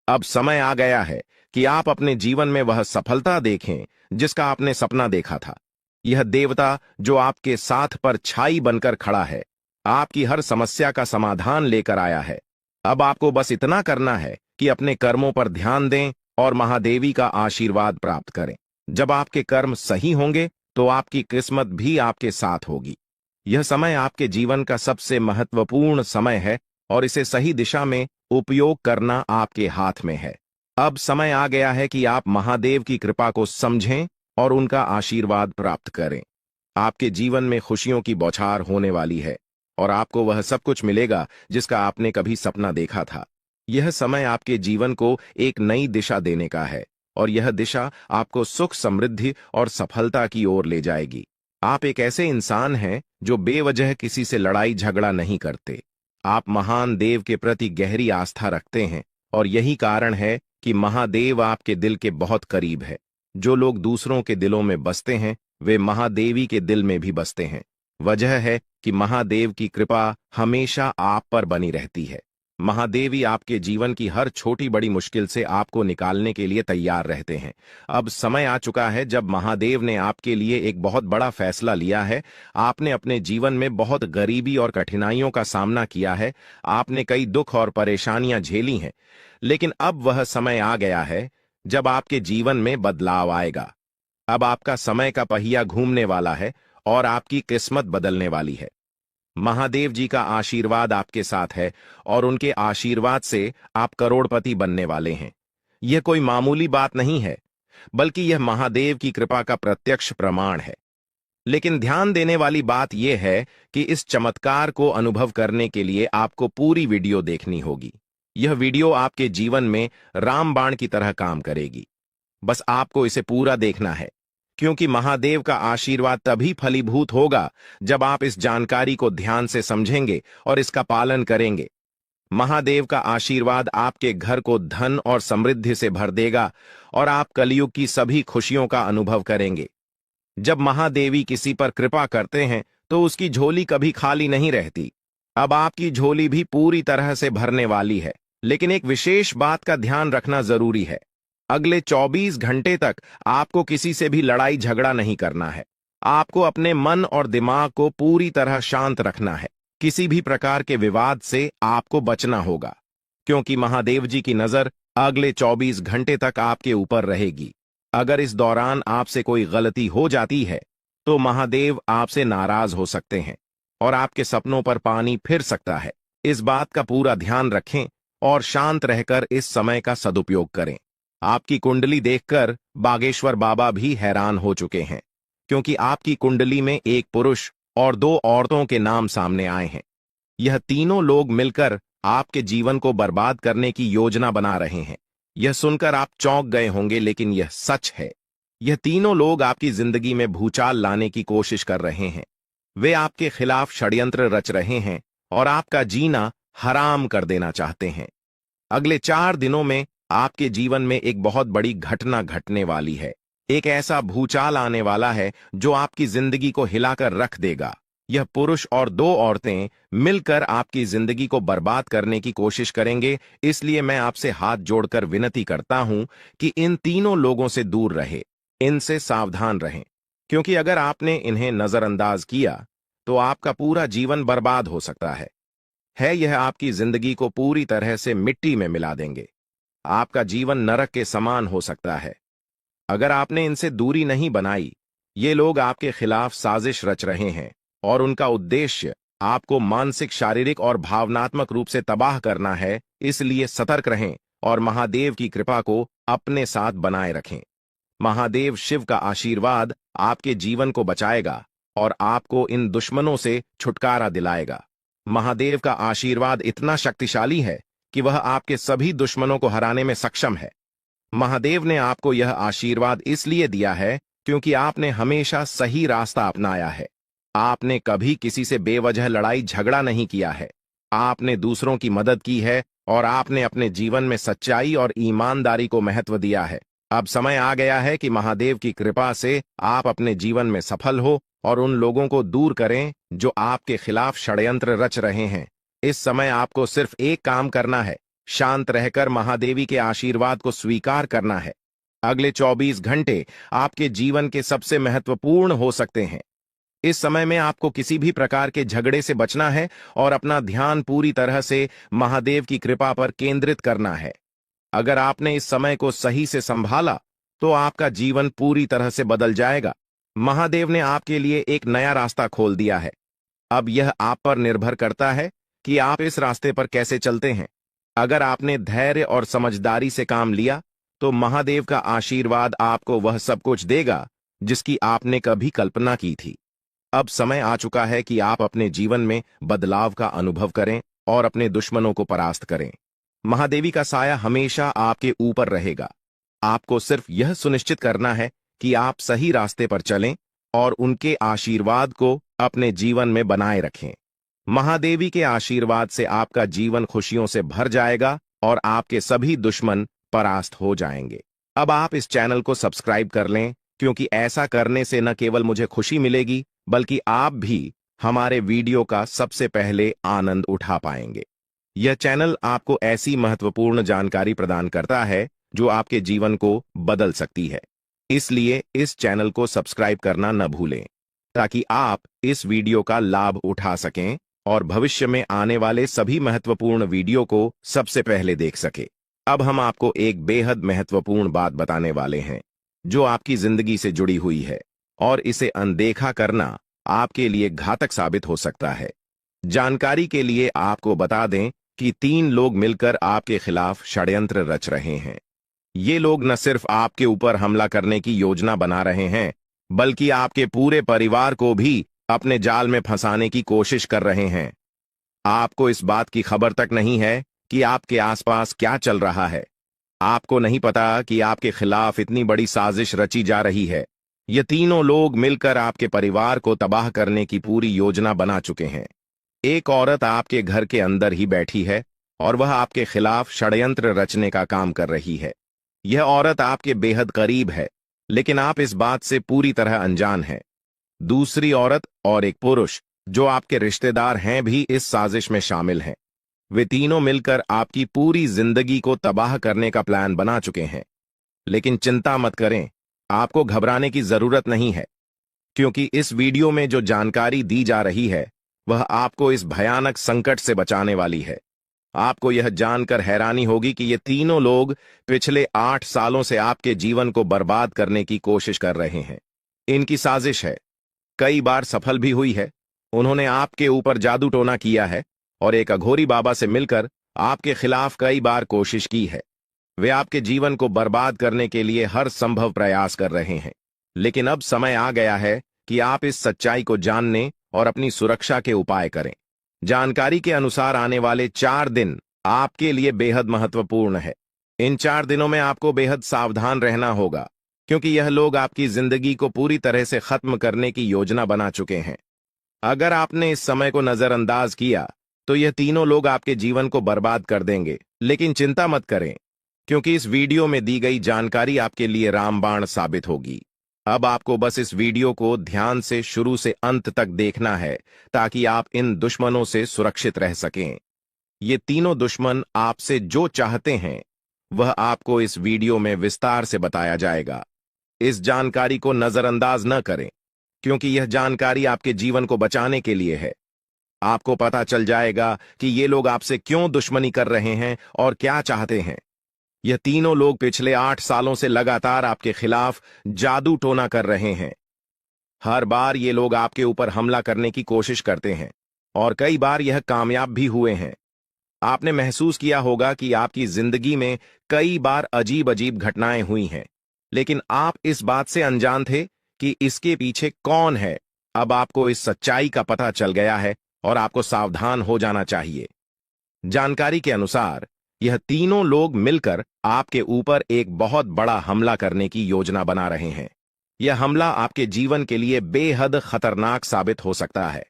अब समय आ गया है कि आप अपने जीवन में वह सफलता देखें जिसका आपने सपना देखा था। यह देवता जो आपके साथ पर छाई बनकर खड़ा है, आपकी हर समस्या का समाधान लेकर आया है। अब आपको बस इतना करना है कि अपने कर्मों पर ध्यान दें और महादेवी का आशीर्वाद प्राप्त करें। जब आपके कर्म सही होंगे तो आपकी किस्मत भी आपके साथ होगी। यह समय आपके जीवन का सबसे महत्वपूर्ण समय है और इसे सही दिशा में उपयोग करना आपके हाथ में है। अब समय आ गया है कि आप महादेव की कृपा को समझें और उनका आशीर्वाद प्राप्त करें। आपके जीवन में खुशियों की बौछार होने वाली है और आपको वह सब कुछ मिलेगा जिसका आपने कभी सपना देखा था। यह समय आपके जीवन को एक नई दिशा देने का है और यह दिशा आपको सुख, समृद्धि और सफलता की ओर ले जाएगी। आप एक ऐसे इंसान हैं जो बेवजह किसी से लड़ाई झगड़ा नहीं करते। आप महान देव के प्रति गहरी आस्था रखते हैं और यही कारण है कि महादेव आपके दिल के बहुत करीब है। जो लोग दूसरों के दिलों में बसते हैं वे महादेवी के दिल में भी बसते हैं। वजह है कि महादेव की कृपा हमेशा आप पर बनी रहती है। महादेवी आपके जीवन की हर छोटी बड़ी मुश्किल से आपको निकालने के लिए तैयार रहते हैं। अब समय आ चुका है जब महादेव ने आपके लिए एक बहुत बड़ा फैसला लिया है। आपने अपने जीवन में बहुत गरीबी और कठिनाइयों का सामना किया है। आपने कई दुख और परेशानियां झेली हैं, लेकिन अब वह समय आ गया है जब आपके जीवन में बदलाव आएगा। अब आपका समय का पहिया घूमने वाला है और आपकी किस्मत बदलने वाली है। महादेव जी का आशीर्वाद आपके साथ है और उनके आशीर्वाद से आप करोड़पति बनने वाले हैं। यह कोई मामूली बात नहीं है, बल्कि यह महादेव की कृपा का प्रत्यक्ष प्रमाण है। लेकिन ध्यान देने वाली बात यह है कि इस चमत्कार को अनुभव करने के लिए आपको पूरी वीडियो देखनी होगी। यह वीडियो आपके जीवन में रामबाण की तरह काम करेगी। बस आपको इसे पूरा देखना है, क्योंकि महादेव का आशीर्वाद तभी फलीभूत होगा जब आप इस जानकारी को ध्यान से समझेंगे और इसका पालन करेंगे। महादेव का आशीर्वाद आपके घर को धन और समृद्धि से भर देगा और आप कलयुग की सभी खुशियों का अनुभव करेंगे। जब महादेवी किसी पर कृपा करते हैं तो उसकी झोली कभी खाली नहीं रहती। अब आपकी झोली भी पूरी तरह से भरने वाली है, लेकिन एक विशेष बात का ध्यान रखना जरूरी है। अगले 24 घंटे तक आपको किसी से भी लड़ाई झगड़ा नहीं करना है। आपको अपने मन और दिमाग को पूरी तरह शांत रखना है। किसी भी प्रकार के विवाद से आपको बचना होगा, क्योंकि महादेव जी की नजर अगले 24 घंटे तक आपके ऊपर रहेगी। अगर इस दौरान आपसे कोई गलती हो जाती है तो महादेव आपसे नाराज हो सकते हैं और आपके सपनों पर पानी फिर सकता है। इस बात का पूरा ध्यान रखें और शांत रहकर इस समय का सदुपयोग करें। आपकी कुंडली देखकर बागेश्वर बाबा भी हैरान हो चुके हैं, क्योंकि आपकी कुंडली में एक पुरुष और 2 औरतों के नाम सामने आए हैं। यह तीनों लोग मिलकर आपके जीवन को बर्बाद करने की योजना बना रहे हैं। यह सुनकर आप चौंक गए होंगे, लेकिन यह सच है। यह तीनों लोग आपकी जिंदगी में भूचाल लाने की कोशिश कर रहे हैं। वे आपके खिलाफ षड्यंत्र रच रहे हैं और आपका जीना हराम कर देना चाहते हैं। अगले 4 दिनों में आपके जीवन में एक बहुत बड़ी घटना घटने वाली है। एक ऐसा भूचाल आने वाला है जो आपकी जिंदगी को हिलाकर रख देगा। यह पुरुष और 2 औरतें मिलकर आपकी जिंदगी को बर्बाद करने की कोशिश करेंगे। इसलिए मैं आपसे हाथ जोड़कर विनती करता हूं कि इन तीनों लोगों से दूर रहे, इनसे सावधान रहें, क्योंकि अगर आपने इन्हें नजरअंदाज किया तो आपका पूरा जीवन बर्बाद हो सकता है। यह आपकी जिंदगी को पूरी तरह से मिट्टी में मिला देंगे। आपका जीवन नरक के समान हो सकता है। अगर आपने इनसे दूरी नहीं बनाई, ये लोग आपके खिलाफ साजिश रच रहे हैं और उनका उद्देश्य आपको मानसिक, शारीरिक और भावनात्मक रूप से तबाह करना है। इसलिए सतर्क रहें और महादेव की कृपा को अपने साथ बनाए रखें। महादेव शिव का आशीर्वाद आपके जीवन को बचाएगा और आपको इन दुश्मनों से छुटकारा दिलाएगा। महादेव का आशीर्वाद इतना शक्तिशाली है कि वह आपके सभी दुश्मनों को हराने में सक्षम है। महादेव ने आपको यह आशीर्वाद इसलिए दिया है क्योंकि आपने हमेशा सही रास्ता अपनाया है। आपने कभी किसी से बेवजह लड़ाई झगड़ा नहीं किया है। आपने दूसरों की मदद की है और आपने अपने जीवन में सच्चाई और ईमानदारी को महत्व दिया है। अब समय आ गया है कि महादेव की कृपा से आप अपने जीवन में सफल हो और उन लोगों को दूर करें जो आपके खिलाफ षड्यंत्र रच रहे हैं। इस समय आपको सिर्फ एक काम करना है, शांत रहकर महादेवी के आशीर्वाद को स्वीकार करना है। अगले 24 घंटे आपके जीवन के सबसे महत्वपूर्ण हो सकते हैं। इस समय में आपको किसी भी प्रकार के झगड़े से बचना है और अपना ध्यान पूरी तरह से महादेव की कृपा पर केंद्रित करना है। अगर आपने इस समय को सही से संभाला तो आपका जीवन पूरी तरह से बदल जाएगा। महादेव ने आपके लिए एक नया रास्ता खोल दिया है। अब यह आप पर निर्भर करता है कि आप इस रास्ते पर कैसे चलते हैं। अगर आपने धैर्य और समझदारी से काम लिया तो महादेव का आशीर्वाद आपको वह सब कुछ देगा जिसकी आपने कभी कल्पना की थी। अब समय आ चुका है कि आप अपने जीवन में बदलाव का अनुभव करें और अपने दुश्मनों को परास्त करें। महादेवी का साया हमेशा आपके ऊपर रहेगा। आपको सिर्फ यह सुनिश्चित करना है कि आप सही रास्ते पर चलें और उनके आशीर्वाद को अपने जीवन में बनाए रखें। महादेवी के आशीर्वाद से आपका जीवन खुशियों से भर जाएगा और आपके सभी दुश्मन परास्त हो जाएंगे। अब आप इस चैनल को सब्सक्राइब कर लें, क्योंकि ऐसा करने से न केवल मुझे खुशी मिलेगी, बल्कि आप भी हमारे वीडियो का सबसे पहले आनंद उठा पाएंगे। यह चैनल आपको ऐसी महत्वपूर्ण जानकारी प्रदान करता है जो आपके जीवन को बदल सकती है। इसलिए इस चैनल को सब्सक्राइब करना न भूलें ताकि आप इस वीडियो का लाभ उठा सकें और भविष्य में आने वाले सभी महत्वपूर्ण वीडियो को सबसे पहले देख सकें। अब हम आपको एक बेहद महत्वपूर्ण बात बताने वाले हैं जो आपकी जिंदगी से जुड़ी हुई है और इसे अनदेखा करना आपके लिए घातक साबित हो सकता है। जानकारी के लिए आपको बता दें कि 3 लोग मिलकर आपके खिलाफ षड्यंत्र रच रहे हैं। ये लोग न सिर्फ आपके ऊपर हमला करने की योजना बना रहे हैं, बल्कि आपके पूरे परिवार को भी अपने जाल में फंसाने की कोशिश कर रहे हैं। आपको इस बात की खबर तक नहीं है कि आपके आसपास क्या चल रहा है। आपको नहीं पता कि आपके खिलाफ इतनी बड़ी साजिश रची जा रही है। ये तीनों लोग मिलकर आपके परिवार को तबाह करने की पूरी योजना बना चुके हैं। एक औरत आपके घर के अंदर ही बैठी है और वह आपके खिलाफ षड्यंत्र रचने का काम कर रही है। यह औरत आपके बेहद करीब है, लेकिन आप इस बात से पूरी तरह अनजान हैं। दूसरी औरत और एक पुरुष जो आपके रिश्तेदार हैं भी इस साजिश में शामिल हैं। वे तीनों मिलकर आपकी पूरी जिंदगी को तबाह करने का प्लान बना चुके हैं। लेकिन चिंता मत करें, आपको घबराने की जरूरत नहीं है, क्योंकि इस वीडियो में जो जानकारी दी जा रही है वह आपको इस भयानक संकट से बचाने वाली है। आपको यह जानकर हैरानी होगी कि ये तीनों लोग पिछले 8 सालों से आपके जीवन को बर्बाद करने की कोशिश कर रहे हैं। इनकी साजिश है, कई बार सफल भी हुई है। उन्होंने आपके ऊपर जादू टोना किया है और एक अघोरी बाबा से मिलकर आपके खिलाफ कई बार कोशिश की है। वे आपके जीवन को बर्बाद करने के लिए हर संभव प्रयास कर रहे हैं। लेकिन अब समय आ गया है कि आप इस सच्चाई को जानने और अपनी सुरक्षा के उपाय करें। जानकारी के अनुसार आने वाले 4 दिन आपके लिए बेहद महत्वपूर्ण है। इन 4 दिनों में आपको बेहद सावधान रहना होगा, क्योंकि यह लोग आपकी जिंदगी को पूरी तरह से खत्म करने की योजना बना चुके हैं। अगर आपने इस समय को नजरअंदाज किया तो यह तीनों लोग आपके जीवन को बर्बाद कर देंगे। लेकिन चिंता मत करें, क्योंकि इस वीडियो में दी गई जानकारी आपके लिए रामबाण साबित होगी। अब आपको बस इस वीडियो को ध्यान से शुरू से अंत तक देखना है ताकि आप इन दुश्मनों से सुरक्षित रह सकें। ये तीनों दुश्मन आपसे जो चाहते हैं वह आपको इस वीडियो में विस्तार से बताया जाएगा। इस जानकारी को नजरअंदाज न करें, क्योंकि यह जानकारी आपके जीवन को बचाने के लिए है। आपको पता चल जाएगा कि ये लोग आपसे क्यों दुश्मनी कर रहे हैं और क्या चाहते हैं। यह तीनों लोग पिछले 8 सालों से लगातार आपके खिलाफ जादू टोना कर रहे हैं। हर बार ये लोग आपके ऊपर हमला करने की कोशिश करते हैं और कई बार यह कामयाब भी हुए हैं। आपने महसूस किया होगा कि आपकी जिंदगी में कई बार अजीब अजीब घटनाएं हुई हैं, लेकिन आप इस बात से अनजान थे कि इसके पीछे कौन है। अब आपको इस सच्चाई का पता चल गया है और आपको सावधान हो जाना चाहिए। जानकारी के अनुसार यह तीनों लोग मिलकर आपके ऊपर एक बहुत बड़ा हमला करने की योजना बना रहे हैं। यह हमला आपके जीवन के लिए बेहद खतरनाक साबित हो सकता है।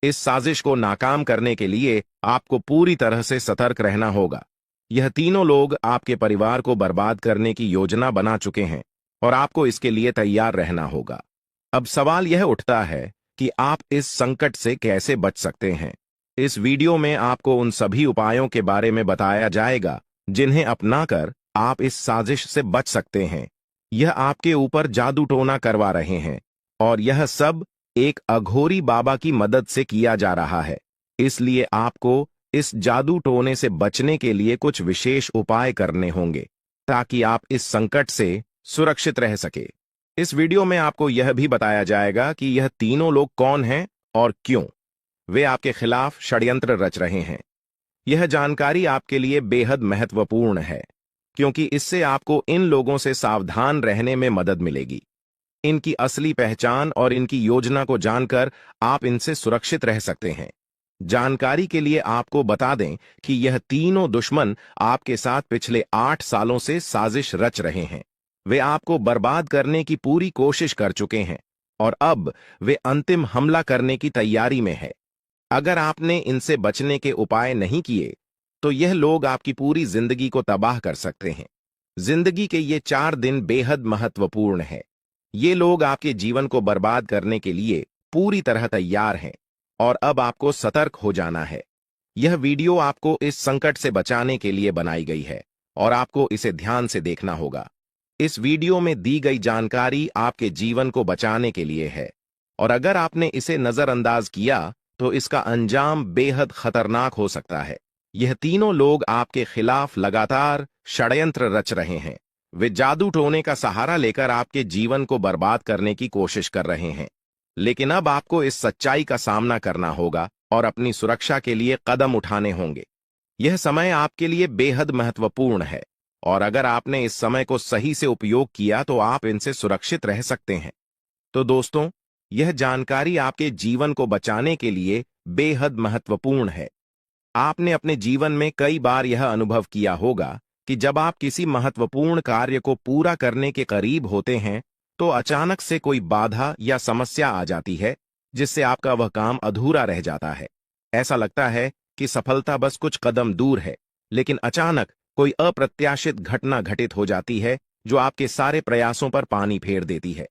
इस साजिश को नाकाम करने के लिए आपको पूरी तरह से सतर्क रहना होगा। यह तीनों लोग आपके परिवार को बर्बाद करने की योजना बना चुके हैं और आपको इसके लिए तैयार रहना होगा। अब सवाल यह उठता है कि आप इस संकट से कैसे बच सकते हैं। इस वीडियो में आपको उन सभी उपायों के बारे में बताया जाएगा जिन्हें अपनाकर आप इस साजिश से बच सकते हैं। यह आपके ऊपर जादू टोना करवा रहे हैं और यह सब एक अघोरी बाबा की मदद से किया जा रहा है। इसलिए आपको इस जादू टोने से बचने के लिए कुछ विशेष उपाय करने होंगे ताकि आप इस संकट से सुरक्षित रह सके। इस वीडियो में आपको यह भी बताया जाएगा कि यह तीनों लोग कौन हैं और क्यों वे आपके खिलाफ षड्यंत्र रच रहे हैं। यह जानकारी आपके लिए बेहद महत्वपूर्ण है, क्योंकि इससे आपको इन लोगों से सावधान रहने में मदद मिलेगी। इनकी असली पहचान और इनकी योजना को जानकर आप इनसे सुरक्षित रह सकते हैं। जानकारी के लिए आपको बता दें कि यह तीनों दुश्मन आपके साथ पिछले 8 सालों से साजिश रच रहे हैं। वे आपको बर्बाद करने की पूरी कोशिश कर चुके हैं और अब वे अंतिम हमला करने की तैयारी में है। अगर आपने इनसे बचने के उपाय नहीं किए तो यह लोग आपकी पूरी जिंदगी को तबाह कर सकते हैं। जिंदगी के ये 4 दिन बेहद महत्वपूर्ण है। ये लोग आपके जीवन को बर्बाद करने के लिए पूरी तरह तैयार हैं और अब आपको सतर्क हो जाना है। यह वीडियो आपको इस संकट से बचाने के लिए बनाई गई है और आपको इसे ध्यान से देखना होगा। इस वीडियो में दी गई जानकारी आपके जीवन को बचाने के लिए है और अगर आपने इसे नजरअंदाज किया तो इसका अंजाम बेहद खतरनाक हो सकता है। यह तीनों लोग आपके खिलाफ लगातार षड्यंत्र रच रहे हैं। वे जादू टोने का सहारा लेकर आपके जीवन को बर्बाद करने की कोशिश कर रहे हैं। लेकिन अब आपको इस सच्चाई का सामना करना होगा और अपनी सुरक्षा के लिए कदम उठाने होंगे। यह समय आपके लिए बेहद महत्वपूर्ण है और अगर आपने इस समय को सही से उपयोग किया तो आप इनसे सुरक्षित रह सकते हैं। तो दोस्तों, यह जानकारी आपके जीवन को बचाने के लिए बेहद महत्वपूर्ण है। आपने अपने जीवन में कई बार यह अनुभव किया होगा कि जब आप किसी महत्वपूर्ण कार्य को पूरा करने के करीब होते हैं तो अचानक से कोई बाधा या समस्या आ जाती है जिससे आपका वह काम अधूरा रह जाता है। ऐसा लगता है कि सफलता बस कुछ कदम दूर है, लेकिन अचानक कोई अप्रत्याशित घटना घटित हो जाती है जो आपके सारे प्रयासों पर पानी फेर देती है।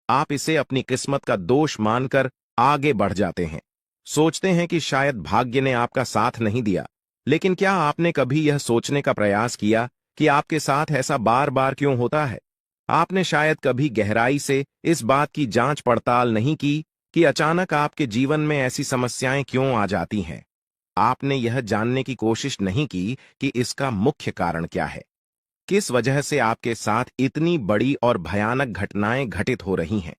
आप इसे अपनी किस्मत का दोष मानकर आगे बढ़ जाते हैं। सोचते हैं कि शायद भाग्य ने आपका साथ नहीं दिया। लेकिन क्या आपने कभी यह सोचने का प्रयास किया कि आपके साथ ऐसा बार बार क्यों होता है? आपने शायद कभी गहराई से इस बात की जांच पड़ताल नहीं की कि अचानक आपके जीवन में ऐसी समस्याएं क्यों आ जाती हैं। आपने यह जानने की कोशिश नहीं की कि इसका मुख्य कारण क्या है। किस वजह से आपके साथ इतनी बड़ी और भयानक घटनाएं घटित हो रही हैं।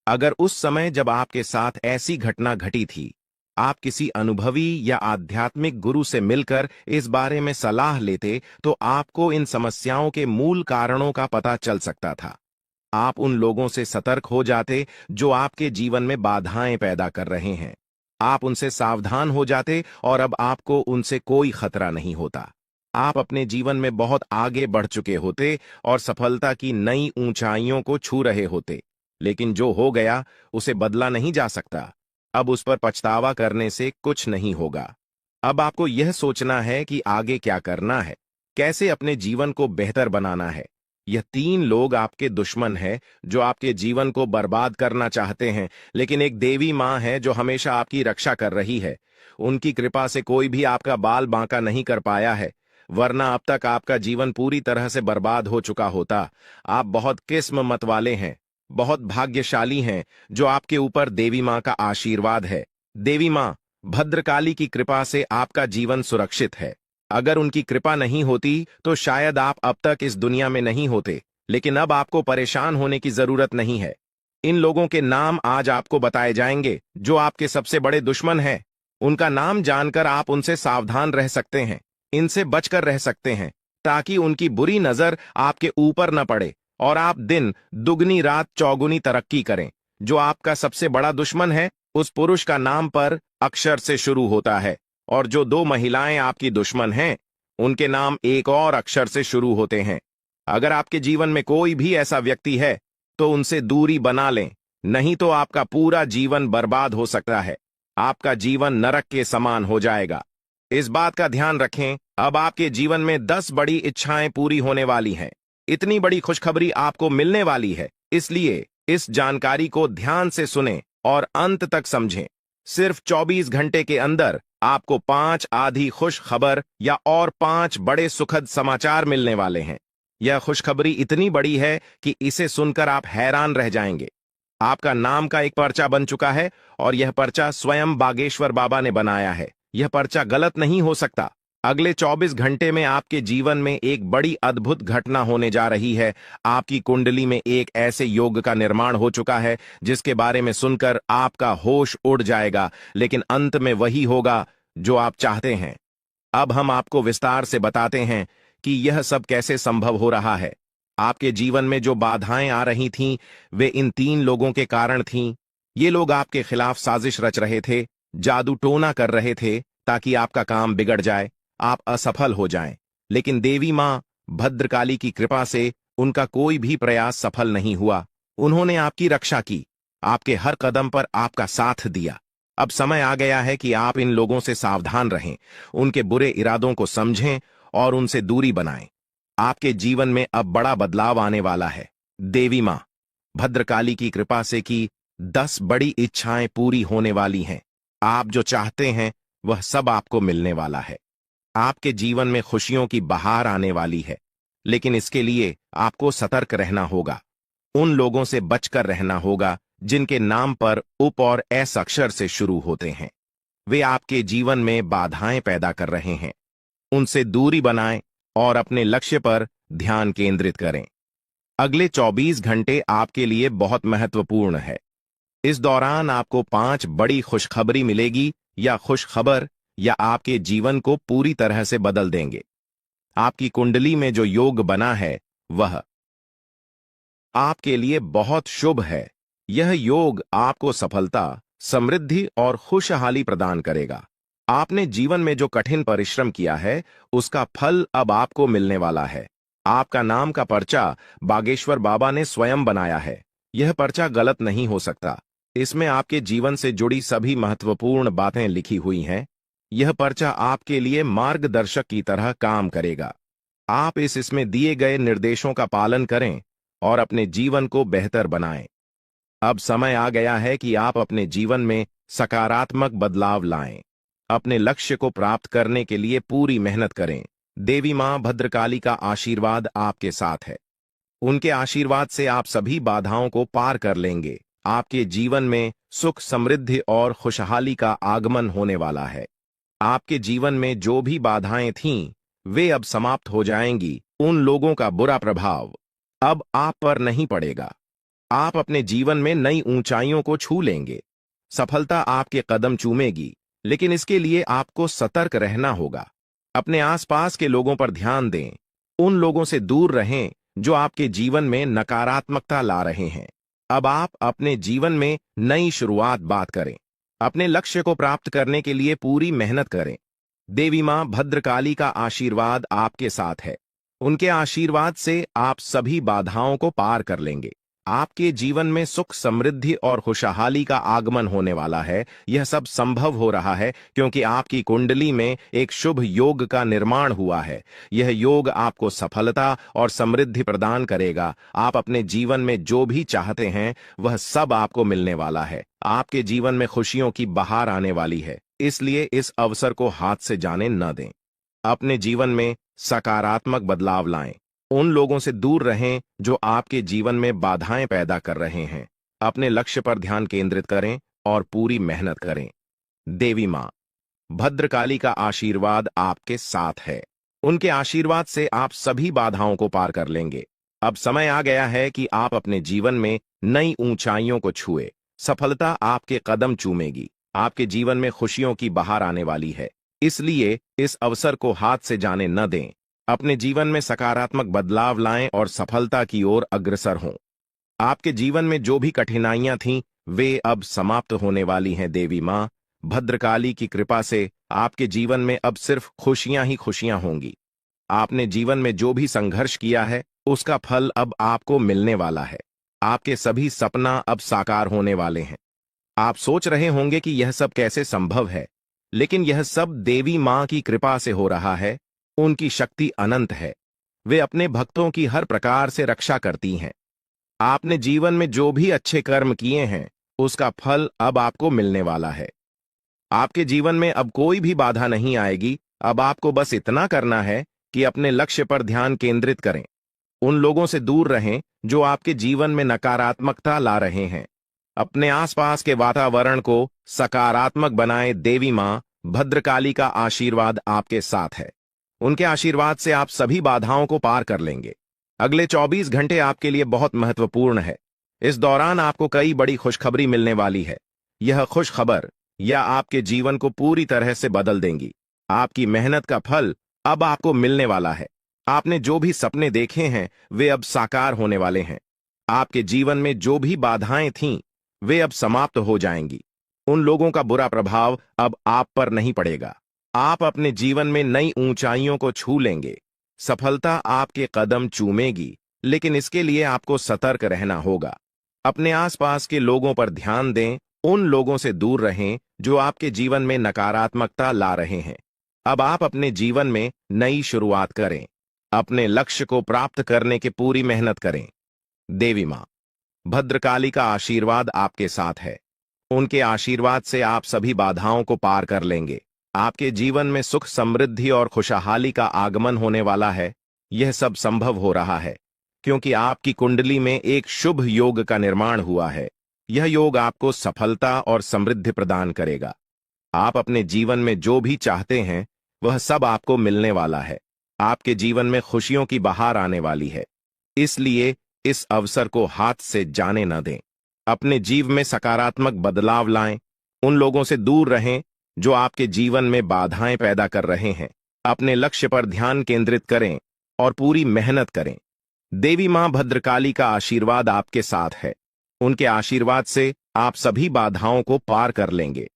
अगर उस समय जब आपके साथ ऐसी घटना घटी थी, आप किसी अनुभवी या आध्यात्मिक गुरु से मिलकर इस बारे में सलाह लेते तो आपको इन समस्याओं के मूल कारणों का पता चल सकता था। आप उन लोगों से सतर्क हो जाते जो आपके जीवन में बाधाएं पैदा कर रहे हैं। आप उनसे सावधान हो जाते और अब आपको उनसे कोई खतरा नहीं होता। आप अपने जीवन में बहुत आगे बढ़ चुके होते और सफलता की नई ऊंचाइयों को छू रहे होते। लेकिन जो हो गया उसे बदला नहीं जा सकता। अब उस पर पछतावा करने से कुछ नहीं होगा। अब आपको यह सोचना है कि आगे क्या करना है, कैसे अपने जीवन को बेहतर बनाना है। यह तीन लोग आपके दुश्मन हैं जो आपके जीवन को बर्बाद करना चाहते हैं, लेकिन एक देवी माँ है जो हमेशा आपकी रक्षा कर रही है। उनकी कृपा से कोई भी आपका बाल बांका नहीं कर पाया है, वरना अब तक आपका जीवन पूरी तरह से बर्बाद हो चुका होता। आप बहुत किस्मत वाले हैं, बहुत भाग्यशाली हैं जो आपके ऊपर देवी माँ का आशीर्वाद है। देवी माँ भद्रकाली की कृपा से आपका जीवन सुरक्षित है। अगर उनकी कृपा नहीं होती तो शायद आप अब तक इस दुनिया में नहीं होते। लेकिन अब आपको परेशान होने की जरूरत नहीं है। इन लोगों के नाम आज आपको बताए जाएंगे जो आपके सबसे बड़े दुश्मन हैं। उनका नाम जानकर आप उनसे सावधान रह सकते हैं, इनसे बचकर रह सकते हैं, ताकि उनकी बुरी नजर आपके ऊपर न पड़े और आप दिन दुगनी रात चौगुनी तरक्की करें। जो आपका सबसे बड़ा दुश्मन है उस पुरुष का नाम पर अक्षर से शुरू होता है और जो दो महिलाएं आपकी दुश्मन हैं उनके नाम एक और अक्षर से शुरू होते हैं। अगर आपके जीवन में कोई भी ऐसा व्यक्ति है तो उनसे दूरी बना लें, नहीं तो आपका पूरा जीवन बर्बाद हो सकता है। आपका जीवन नरक के समान हो जाएगा। इस बात का ध्यान रखें, अब आपके जीवन में 10 बड़ी इच्छाएं पूरी होने वाली हैं। इतनी बड़ी खुशखबरी आपको मिलने वाली है, इसलिए इस जानकारी को ध्यान से सुनें और अंत तक समझें। सिर्फ 24 घंटे के अंदर आपको 5 आधी खुश खबर या और 5 बड़े सुखद समाचार मिलने वाले हैं। यह खुशखबरी इतनी बड़ी है कि इसे सुनकर आप हैरान रह जाएंगे। आपका नाम का एक पर्चा बन चुका है और यह पर्चा स्वयं बागेश्वर बाबा ने बनाया है। यह पर्चा गलत नहीं हो सकता। अगले 24 घंटे में आपके जीवन में एक बड़ी अद्भुत घटना होने जा रही है। आपकी कुंडली में एक ऐसे योग का निर्माण हो चुका है जिसके बारे में सुनकर आपका होश उड़ जाएगा, लेकिन अंत में वही होगा जो आप चाहते हैं। अब हम आपको विस्तार से बताते हैं कि यह सब कैसे संभव हो रहा है। आपके जीवन में जो बाधाएं आ रही थीं, वे इन 3 लोगों के कारण थीं। ये लोग आपके खिलाफ साजिश रच रहे थे, जादू टोना कर रहे थे ताकि आपका काम बिगड़ जाए, आप असफल हो जाएं। लेकिन देवी मां भद्रकाली की कृपा से उनका कोई भी प्रयास सफल नहीं हुआ। उन्होंने आपकी रक्षा की, आपके हर कदम पर आपका साथ दिया। अब समय आ गया है कि आप इन लोगों से सावधान रहें, उनके बुरे इरादों को समझें और उनसे दूरी बनाएं। आपके जीवन में अब बड़ा बदलाव आने वाला है। देवी मां भद्रकाली की कृपा से की 10 बड़ी इच्छाएं पूरी होने वाली हैं। आप जो चाहते हैं वह सब आपको मिलने वाला है। आपके जीवन में खुशियों की बहार आने वाली है, लेकिन इसके लिए आपको सतर्क रहना होगा। उन लोगों से बचकर रहना होगा जिनके नाम पर उप और एस अक्षर से शुरू होते हैं। वे आपके जीवन में बाधाएं पैदा कर रहे हैं। उनसे दूरी बनाएं और अपने लक्ष्य पर ध्यान केंद्रित करें। अगले 24 घंटे आपके लिए बहुत महत्वपूर्ण है। इस दौरान आपको 5 बड़ी खुशखबरी मिलेगी या खुशखबर या आपके जीवन को पूरी तरह से बदल देंगे। आपकी कुंडली में जो योग बना है वह आपके लिए बहुत शुभ है। यह योग आपको सफलता, समृद्धि और खुशहाली प्रदान करेगा। आपने जीवन में जो कठिन परिश्रम किया है उसका फल अब आपको मिलने वाला है। आपका नाम का पर्चा बागेश्वर बाबा ने स्वयं बनाया है। यह पर्चा गलत नहीं हो सकता। इसमें आपके जीवन से जुड़ी सभी महत्वपूर्ण बातें लिखी हुई हैं। यह पर्चा आपके लिए मार्गदर्शक की तरह काम करेगा। आप इसमें दिए गए निर्देशों का पालन करें और अपने जीवन को बेहतर बनाएं। अब समय आ गया है कि आप अपने जीवन में सकारात्मक बदलाव लाएं। अपने लक्ष्य को प्राप्त करने के लिए पूरी मेहनत करें। देवी मां भद्रकाली का आशीर्वाद आपके साथ है। उनके आशीर्वाद से आप सभी बाधाओं को पार कर लेंगे। आपके जीवन में सुख, समृद्धि और खुशहाली का आगमन होने वाला है। आपके जीवन में जो भी बाधाएं थीं, वे अब समाप्त हो जाएंगी। उन लोगों का बुरा प्रभाव अब आप पर नहीं पड़ेगा। आप अपने जीवन में नई ऊंचाइयों को छू लेंगे। सफलता आपके कदम चूमेगी, लेकिन इसके लिए आपको सतर्क रहना होगा। अपने आसपास के लोगों पर ध्यान दें। उन लोगों से दूर रहें जो आपके जीवन में नकारात्मकता ला रहे हैं। अब आप अपने जीवन में नई शुरुआत बात करें। अपने लक्ष्य को प्राप्त करने के लिए पूरी मेहनत करें। देवी मां भद्रकाली का आशीर्वाद आपके साथ है। उनके आशीर्वाद से आप सभी बाधाओं को पार कर लेंगे। आपके जीवन में सुख, समृद्धि और खुशहाली का आगमन होने वाला है। यह सब संभव हो रहा है क्योंकि आपकी कुंडली में एक शुभ योग का निर्माण हुआ है। यह योग आपको सफलता और समृद्धि प्रदान करेगा। आप अपने जीवन में जो भी चाहते हैं वह सब आपको मिलने वाला है। आपके जीवन में खुशियों की बहार आने वाली है, इसलिए इस अवसर को हाथ से जाने न दें। अपने जीवन में सकारात्मक बदलाव लाएं। उन लोगों से दूर रहें जो आपके जीवन में बाधाएं पैदा कर रहे हैं। अपने लक्ष्य पर ध्यान केंद्रित करें और पूरी मेहनत करें। देवी मां भद्रकाली का आशीर्वाद आपके साथ है। उनके आशीर्वाद से आप सभी बाधाओं को पार कर लेंगे। अब समय आ गया है कि आप अपने जीवन में नई ऊंचाइयों को छुए। सफलता आपके कदम चूमेगी। आपके जीवन में खुशियों की बहार आने वाली है, इसलिए इस अवसर को हाथ से जाने न दें। अपने जीवन में सकारात्मक बदलाव लाएं और सफलता की ओर अग्रसर हों। आपके जीवन में जो भी कठिनाइयां थीं, वे अब समाप्त होने वाली हैं। देवी मां भद्रकाली की कृपा से आपके जीवन में अब सिर्फ खुशियां ही खुशियां होंगी। आपने जीवन में जो भी संघर्ष किया है उसका फल अब आपको मिलने वाला है। आपके सभी सपना अब साकार होने वाले हैं। आप सोच रहे होंगे कि यह सब कैसे संभव है, लेकिन यह सब देवी मां की कृपा से हो रहा है। उनकी शक्ति अनंत है। वे अपने भक्तों की हर प्रकार से रक्षा करती हैं। आपने जीवन में जो भी अच्छे कर्म किए हैं उसका फल अब आपको मिलने वाला है। आपके जीवन में अब कोई भी बाधा नहीं आएगी। अब आपको बस इतना करना है कि अपने लक्ष्य पर ध्यान केंद्रित करें। उन लोगों से दूर रहें जो आपके जीवन में नकारात्मकता ला रहे हैं। अपने आसपास के वातावरण को सकारात्मक बनाएं। देवी मां भद्रकाली का आशीर्वाद आपके साथ है। उनके आशीर्वाद से आप सभी बाधाओं को पार कर लेंगे। अगले 24 घंटे आपके लिए बहुत महत्वपूर्ण है। इस दौरान आपको कई बड़ी खुशखबरी मिलने वाली है। यह खुशखबर या आपके जीवन को पूरी तरह से बदल देंगी। आपकी मेहनत का फल अब आपको मिलने वाला है। आपने जो भी सपने देखे हैं वे अब साकार होने वाले हैं। आपके जीवन में जो भी बाधाएं थीं वे अब समाप्त हो जाएंगी। उन लोगों का बुरा प्रभाव अब आप पर नहीं पड़ेगा। आप अपने जीवन में नई ऊंचाइयों को छू लेंगे। सफलता आपके कदम चूमेगी, लेकिन इसके लिए आपको सतर्क रहना होगा। अपने आसपास के लोगों पर ध्यान दें। उन लोगों से दूर रहें जो आपके जीवन में नकारात्मकता ला रहे हैं। अब आप अपने जीवन में नई शुरुआत करें। अपने लक्ष्य को प्राप्त करने की पूरी मेहनत करें। देवी मां भद्रकाली का आशीर्वाद आपके साथ है। उनके आशीर्वाद से आप सभी बाधाओं को पार कर लेंगे। आपके जीवन में सुख, समृद्धि और खुशहाली का आगमन होने वाला है। यह सब संभव हो रहा है क्योंकि आपकी कुंडली में एक शुभ योग का निर्माण हुआ है। यह योग आपको सफलता और समृद्धि प्रदान करेगा। आप अपने जीवन में जो भी चाहते हैं वह सब आपको मिलने वाला है। आपके जीवन में खुशियों की बहार आने वाली है, इसलिए इस अवसर को हाथ से जाने न दें। अपने जीवन में सकारात्मक बदलाव लाएं। उन लोगों से दूर रहें जो आपके जीवन में बाधाएं पैदा कर रहे हैं। अपने लक्ष्य पर ध्यान केंद्रित करें और पूरी मेहनत करें। देवी मां भद्रकाली का आशीर्वाद आपके साथ है। उनके आशीर्वाद से आप सभी बाधाओं को पार कर लेंगे।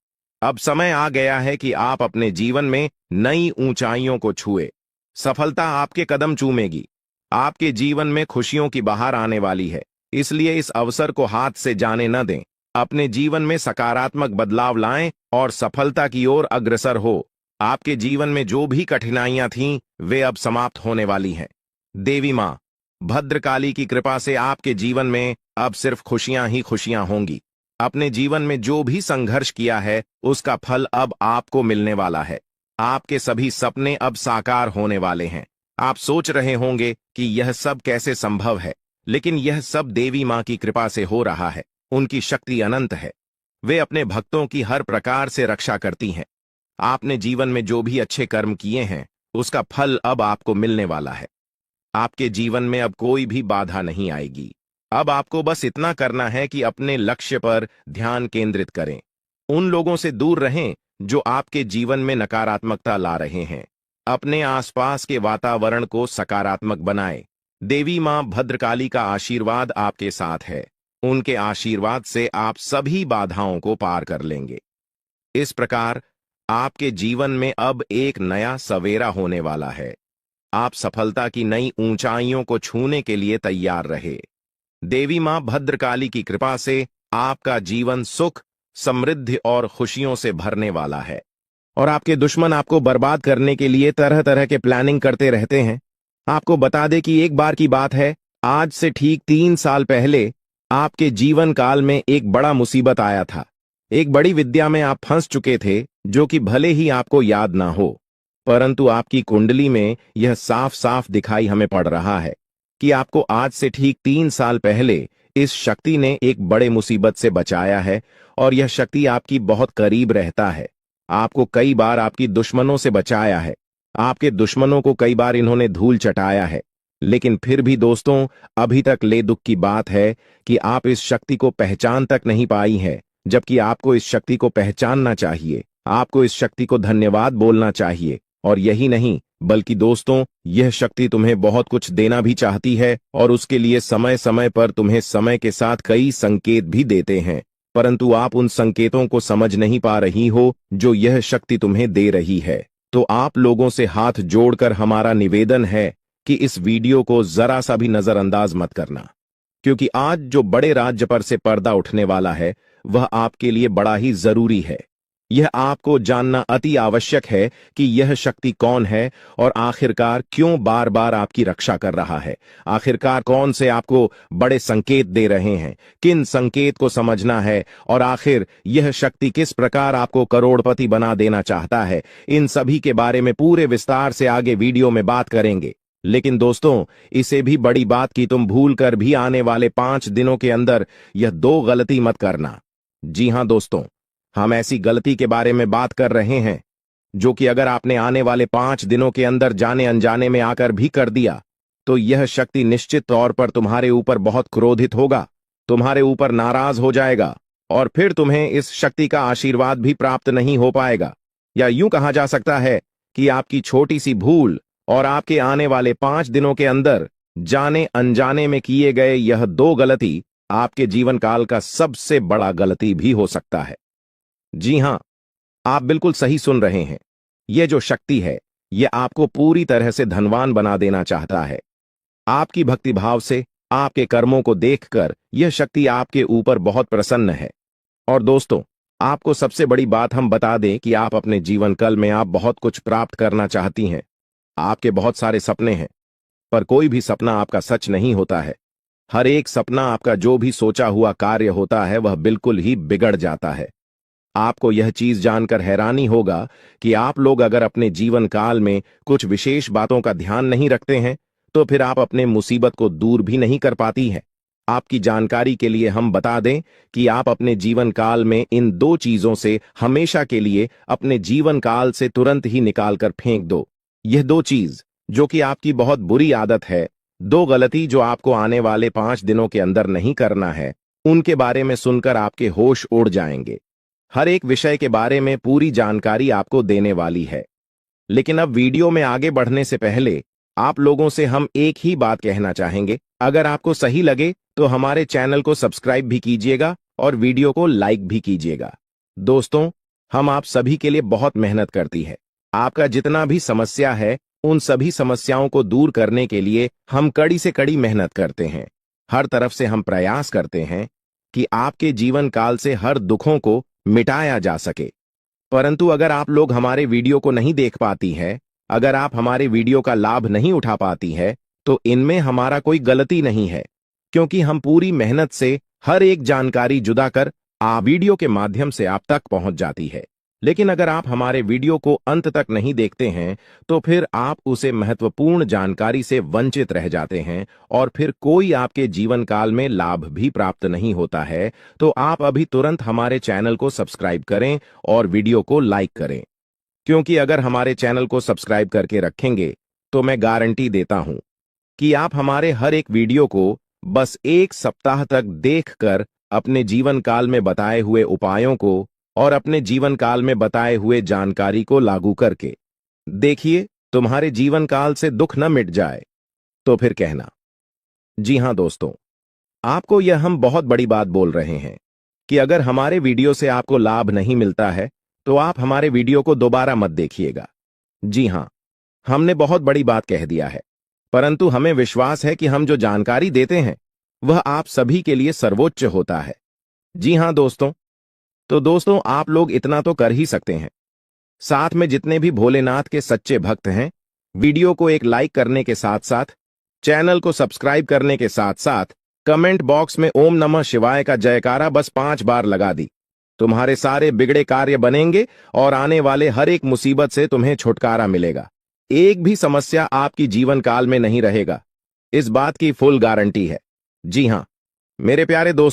अब समय आ गया है कि आप अपने जीवन में नई ऊंचाइयों को छुए। सफलता आपके कदम चूमेगी। आपके जीवन में खुशियों की बहार आने वाली है, इसलिए इस अवसर को हाथ से जाने न दें। अपने जीवन में सकारात्मक बदलाव लाएं और सफलता की ओर अग्रसर हो। आपके जीवन में जो भी कठिनाइयां थीं वे अब समाप्त होने वाली हैं। देवी मां भद्रकाली की कृपा से आपके जीवन में अब सिर्फ खुशियां ही खुशियां होंगी। अपने जीवन में जो भी संघर्ष किया है उसका फल अब आपको मिलने वाला है। आपके सभी सपने अब साकार होने वाले हैं। आप सोच रहे होंगे कि यह सब कैसे संभव है, लेकिन यह सब देवी मां की कृपा से हो रहा है। उनकी शक्ति अनंत है। वे अपने भक्तों की हर प्रकार से रक्षा करती हैं। आपने जीवन में जो भी अच्छे कर्म किए हैं उसका फल अब आपको मिलने वाला है। आपके जीवन में अब कोई भी बाधा नहीं आएगी। अब आपको बस इतना करना है कि अपने लक्ष्य पर ध्यान केंद्रित करें। उन लोगों से दूर रहें जो आपके जीवन में नकारात्मकता ला रहे हैं। अपने आसपास के वातावरण को सकारात्मक बनाएं। देवी मां भद्रकाली का आशीर्वाद आपके साथ है। उनके आशीर्वाद से आप सभी बाधाओं को पार कर लेंगे। इस प्रकार आपके जीवन में अब एक नया सवेरा होने वाला है। आप सफलता की नई ऊंचाइयों को छूने के लिए तैयार रहे। देवी मां भद्रकाली की कृपा से आपका जीवन सुख, समृद्धि और खुशियों से भरने वाला है। और आपके दुश्मन आपको बर्बाद करने के लिए तरह तरह के प्लानिंग करते रहते हैं। आपको बता दें कि एक बार की बात है, आज से ठीक 3 साल पहले आपके जीवन काल में एक बड़ा मुसीबत आया था। एक बड़ी विद्या में आप फंस चुके थे जो कि भले ही आपको याद ना हो, परंतु आपकी कुंडली में यह साफ साफ दिखाई हमें पड़ रहा है कि आपको आज से ठीक 3 साल पहले इस शक्ति ने एक बड़े मुसीबत से बचाया है और यह शक्ति आपकी बहुत करीब रहता है। आपको कई बार आपकी दुश्मनों से बचाया है। आपके दुश्मनों को कई बार इन्होंने धूल चटाया है, लेकिन फिर भी दोस्तों अभी तक ले दुख की बात है कि आप इस शक्ति को पहचान तक नहीं पाई है, जबकि आपको इस शक्ति को पहचानना चाहिए। आपको इस शक्ति को धन्यवाद बोलना चाहिए। और यही नहीं बल्कि दोस्तों यह शक्ति तुम्हें बहुत कुछ देना भी चाहती है और उसके लिए समय समय पर तुम्हें समय के साथ कई संकेत भी देते हैं, परंतु आप उन संकेतों को समझ नहीं पा रही हो जो यह शक्ति तुम्हें दे रही है। तो आप लोगों से हाथ जोड़कर हमारा निवेदन है कि इस वीडियो को जरा सा भी नजरअंदाज मत करना, क्योंकि आज जो बड़े राज्य पर से पर्दा उठने वाला है वह आपके लिए बड़ा ही जरूरी है। यह आपको जानना अति आवश्यक है कि यह शक्ति कौन है और आखिरकार क्यों बार बार आपकी रक्षा कर रहा है। आखिरकार कौन से आपको बड़े संकेत दे रहे हैं, किन संकेत को समझना है और आखिर यह शक्ति किस प्रकार आपको करोड़पति बना देना चाहता है। इन सभी के बारे में पूरे विस्तार से आगे वीडियो में बात करेंगे। लेकिन दोस्तों इसे भी बड़ी बात कि तुम भूल कर भी आने वाले 5 दिनों के अंदर यह 2 गलती मत करना। जी हां दोस्तों, हम ऐसी गलती के बारे में बात कर रहे हैं जो कि अगर आपने आने वाले 5 दिनों के अंदर जाने अनजाने में आकर भी कर दिया तो यह शक्ति निश्चित तौर पर तुम्हारे ऊपर बहुत क्रोधित होगा, तुम्हारे ऊपर नाराज हो जाएगा और फिर तुम्हें इस शक्ति का आशीर्वाद भी प्राप्त नहीं हो पाएगा। या यूं कहा जा सकता है कि आपकी छोटी सी भूल और आपके आने वाले 5 दिनों के अंदर जाने अनजाने में किए गए यह 2 गलती आपके जीवन काल का सबसे बड़ा गलती भी हो सकता है। जी हां, आप बिल्कुल सही सुन रहे हैं। यह जो शक्ति है यह आपको पूरी तरह से धनवान बना देना चाहता है। आपकी भक्तिभाव से, आपके कर्मों को देखकर यह शक्ति आपके ऊपर बहुत प्रसन्न है। और दोस्तों आपको सबसे बड़ी बात हम बता दें कि आप अपने जीवन काल में आप बहुत कुछ प्राप्त करना चाहती हैं। आपके बहुत सारे सपने हैं, पर कोई भी सपना आपका सच नहीं होता है। हर एक सपना आपका जो भी सोचा हुआ कार्य होता है वह बिल्कुल ही बिगड़ जाता है। आपको यह चीज जानकर हैरानी होगा कि आप लोग अगर अपने जीवन काल में कुछ विशेष बातों का ध्यान नहीं रखते हैं तो फिर आप अपने मुसीबत को दूर भी नहीं कर पाती हैं। आपकी जानकारी के लिए हम बता दें कि आप अपने जीवन काल में इन दो चीजों से हमेशा के लिए अपने जीवन काल से तुरंत ही निकाल कर फेंक दो। यह दो चीज जो कि आपकी बहुत बुरी आदत है, दो गलती जो आपको आने वाले 5 दिनों के अंदर नहीं करना है, उनके बारे में सुनकर आपके होश उड़ जाएंगे। हर एक विषय के बारे में पूरी जानकारी आपको देने वाली है। लेकिन अब वीडियो में आगे बढ़ने से पहले आप लोगों से हम एक ही बात कहना चाहेंगे, अगर आपको सही लगे तो हमारे चैनल को सब्सक्राइब भी कीजिएगा और वीडियो को लाइक भी कीजिएगा। दोस्तों, हम आप सभी के लिए बहुत मेहनत करती है। आपका जितना भी समस्या है उन सभी समस्याओं को दूर करने के लिए हम कड़ी से कड़ी मेहनत करते हैं। हर तरफ से हम प्रयास करते हैं कि आपके जीवन काल से हर दुखों को मिटाया जा सके। परंतु अगर आप लोग हमारे वीडियो को नहीं देख पाती हैं, अगर आप हमारे वीडियो का लाभ नहीं उठा पाती है, तो इनमें हमारा कोई गलती नहीं है, क्योंकि हम पूरी मेहनत से हर एक जानकारी जुदा कर वीडियो के माध्यम से आप तक पहुंच जाती है। लेकिन अगर आप हमारे वीडियो को अंत तक नहीं देखते हैं तो फिर आप उसे महत्वपूर्ण जानकारी से वंचित रह जाते हैं और फिर कोई आपके जीवन काल में लाभ भी प्राप्त नहीं होता है। तो आप अभी तुरंत हमारे चैनल को सब्सक्राइब करें और वीडियो को लाइक करें, क्योंकि अगर हमारे चैनल को सब्सक्राइब करके रखेंगे तो मैं गारंटी देता हूं कि आप हमारे हर एक वीडियो को बस 1 सप्ताह तक देखकर अपने जीवन काल में बताए हुए उपायों को और अपने जीवन काल में बताए हुए जानकारी को लागू करके देखिए, तुम्हारे जीवन काल से दुख न मिट जाए तो फिर कहना। जी हां दोस्तों, आपको यह हम बहुत बड़ी बात बोल रहे हैं कि अगर हमारे वीडियो से आपको लाभ नहीं मिलता है तो आप हमारे वीडियो को दोबारा मत देखिएगा। जी हां, हमने बहुत बड़ी बात कह दिया है, परंतु हमें विश्वास है कि हम जो जानकारी देते हैं वह आप सभी के लिए सर्वोच्च होता है। जी हां दोस्तों, तो दोस्तों आप लोग इतना तो कर ही सकते हैं। साथ में जितने भी भोलेनाथ के सच्चे भक्त हैं, वीडियो को एक लाइक करने के साथ साथ चैनल को सब्सक्राइब करने के साथ साथ कमेंट बॉक्स में ओम नमः शिवाय का जयकारा बस 5 बार लगा दी। तुम्हारे सारे बिगड़े कार्य बनेंगे और आने वाले हर एक मुसीबत से तुम्हें छुटकारा मिलेगा। एक भी समस्या आपकी जीवन काल में नहीं रहेगा, इस बात की फुल गारंटी है। जी हां मेरे प्यारे दोस्त।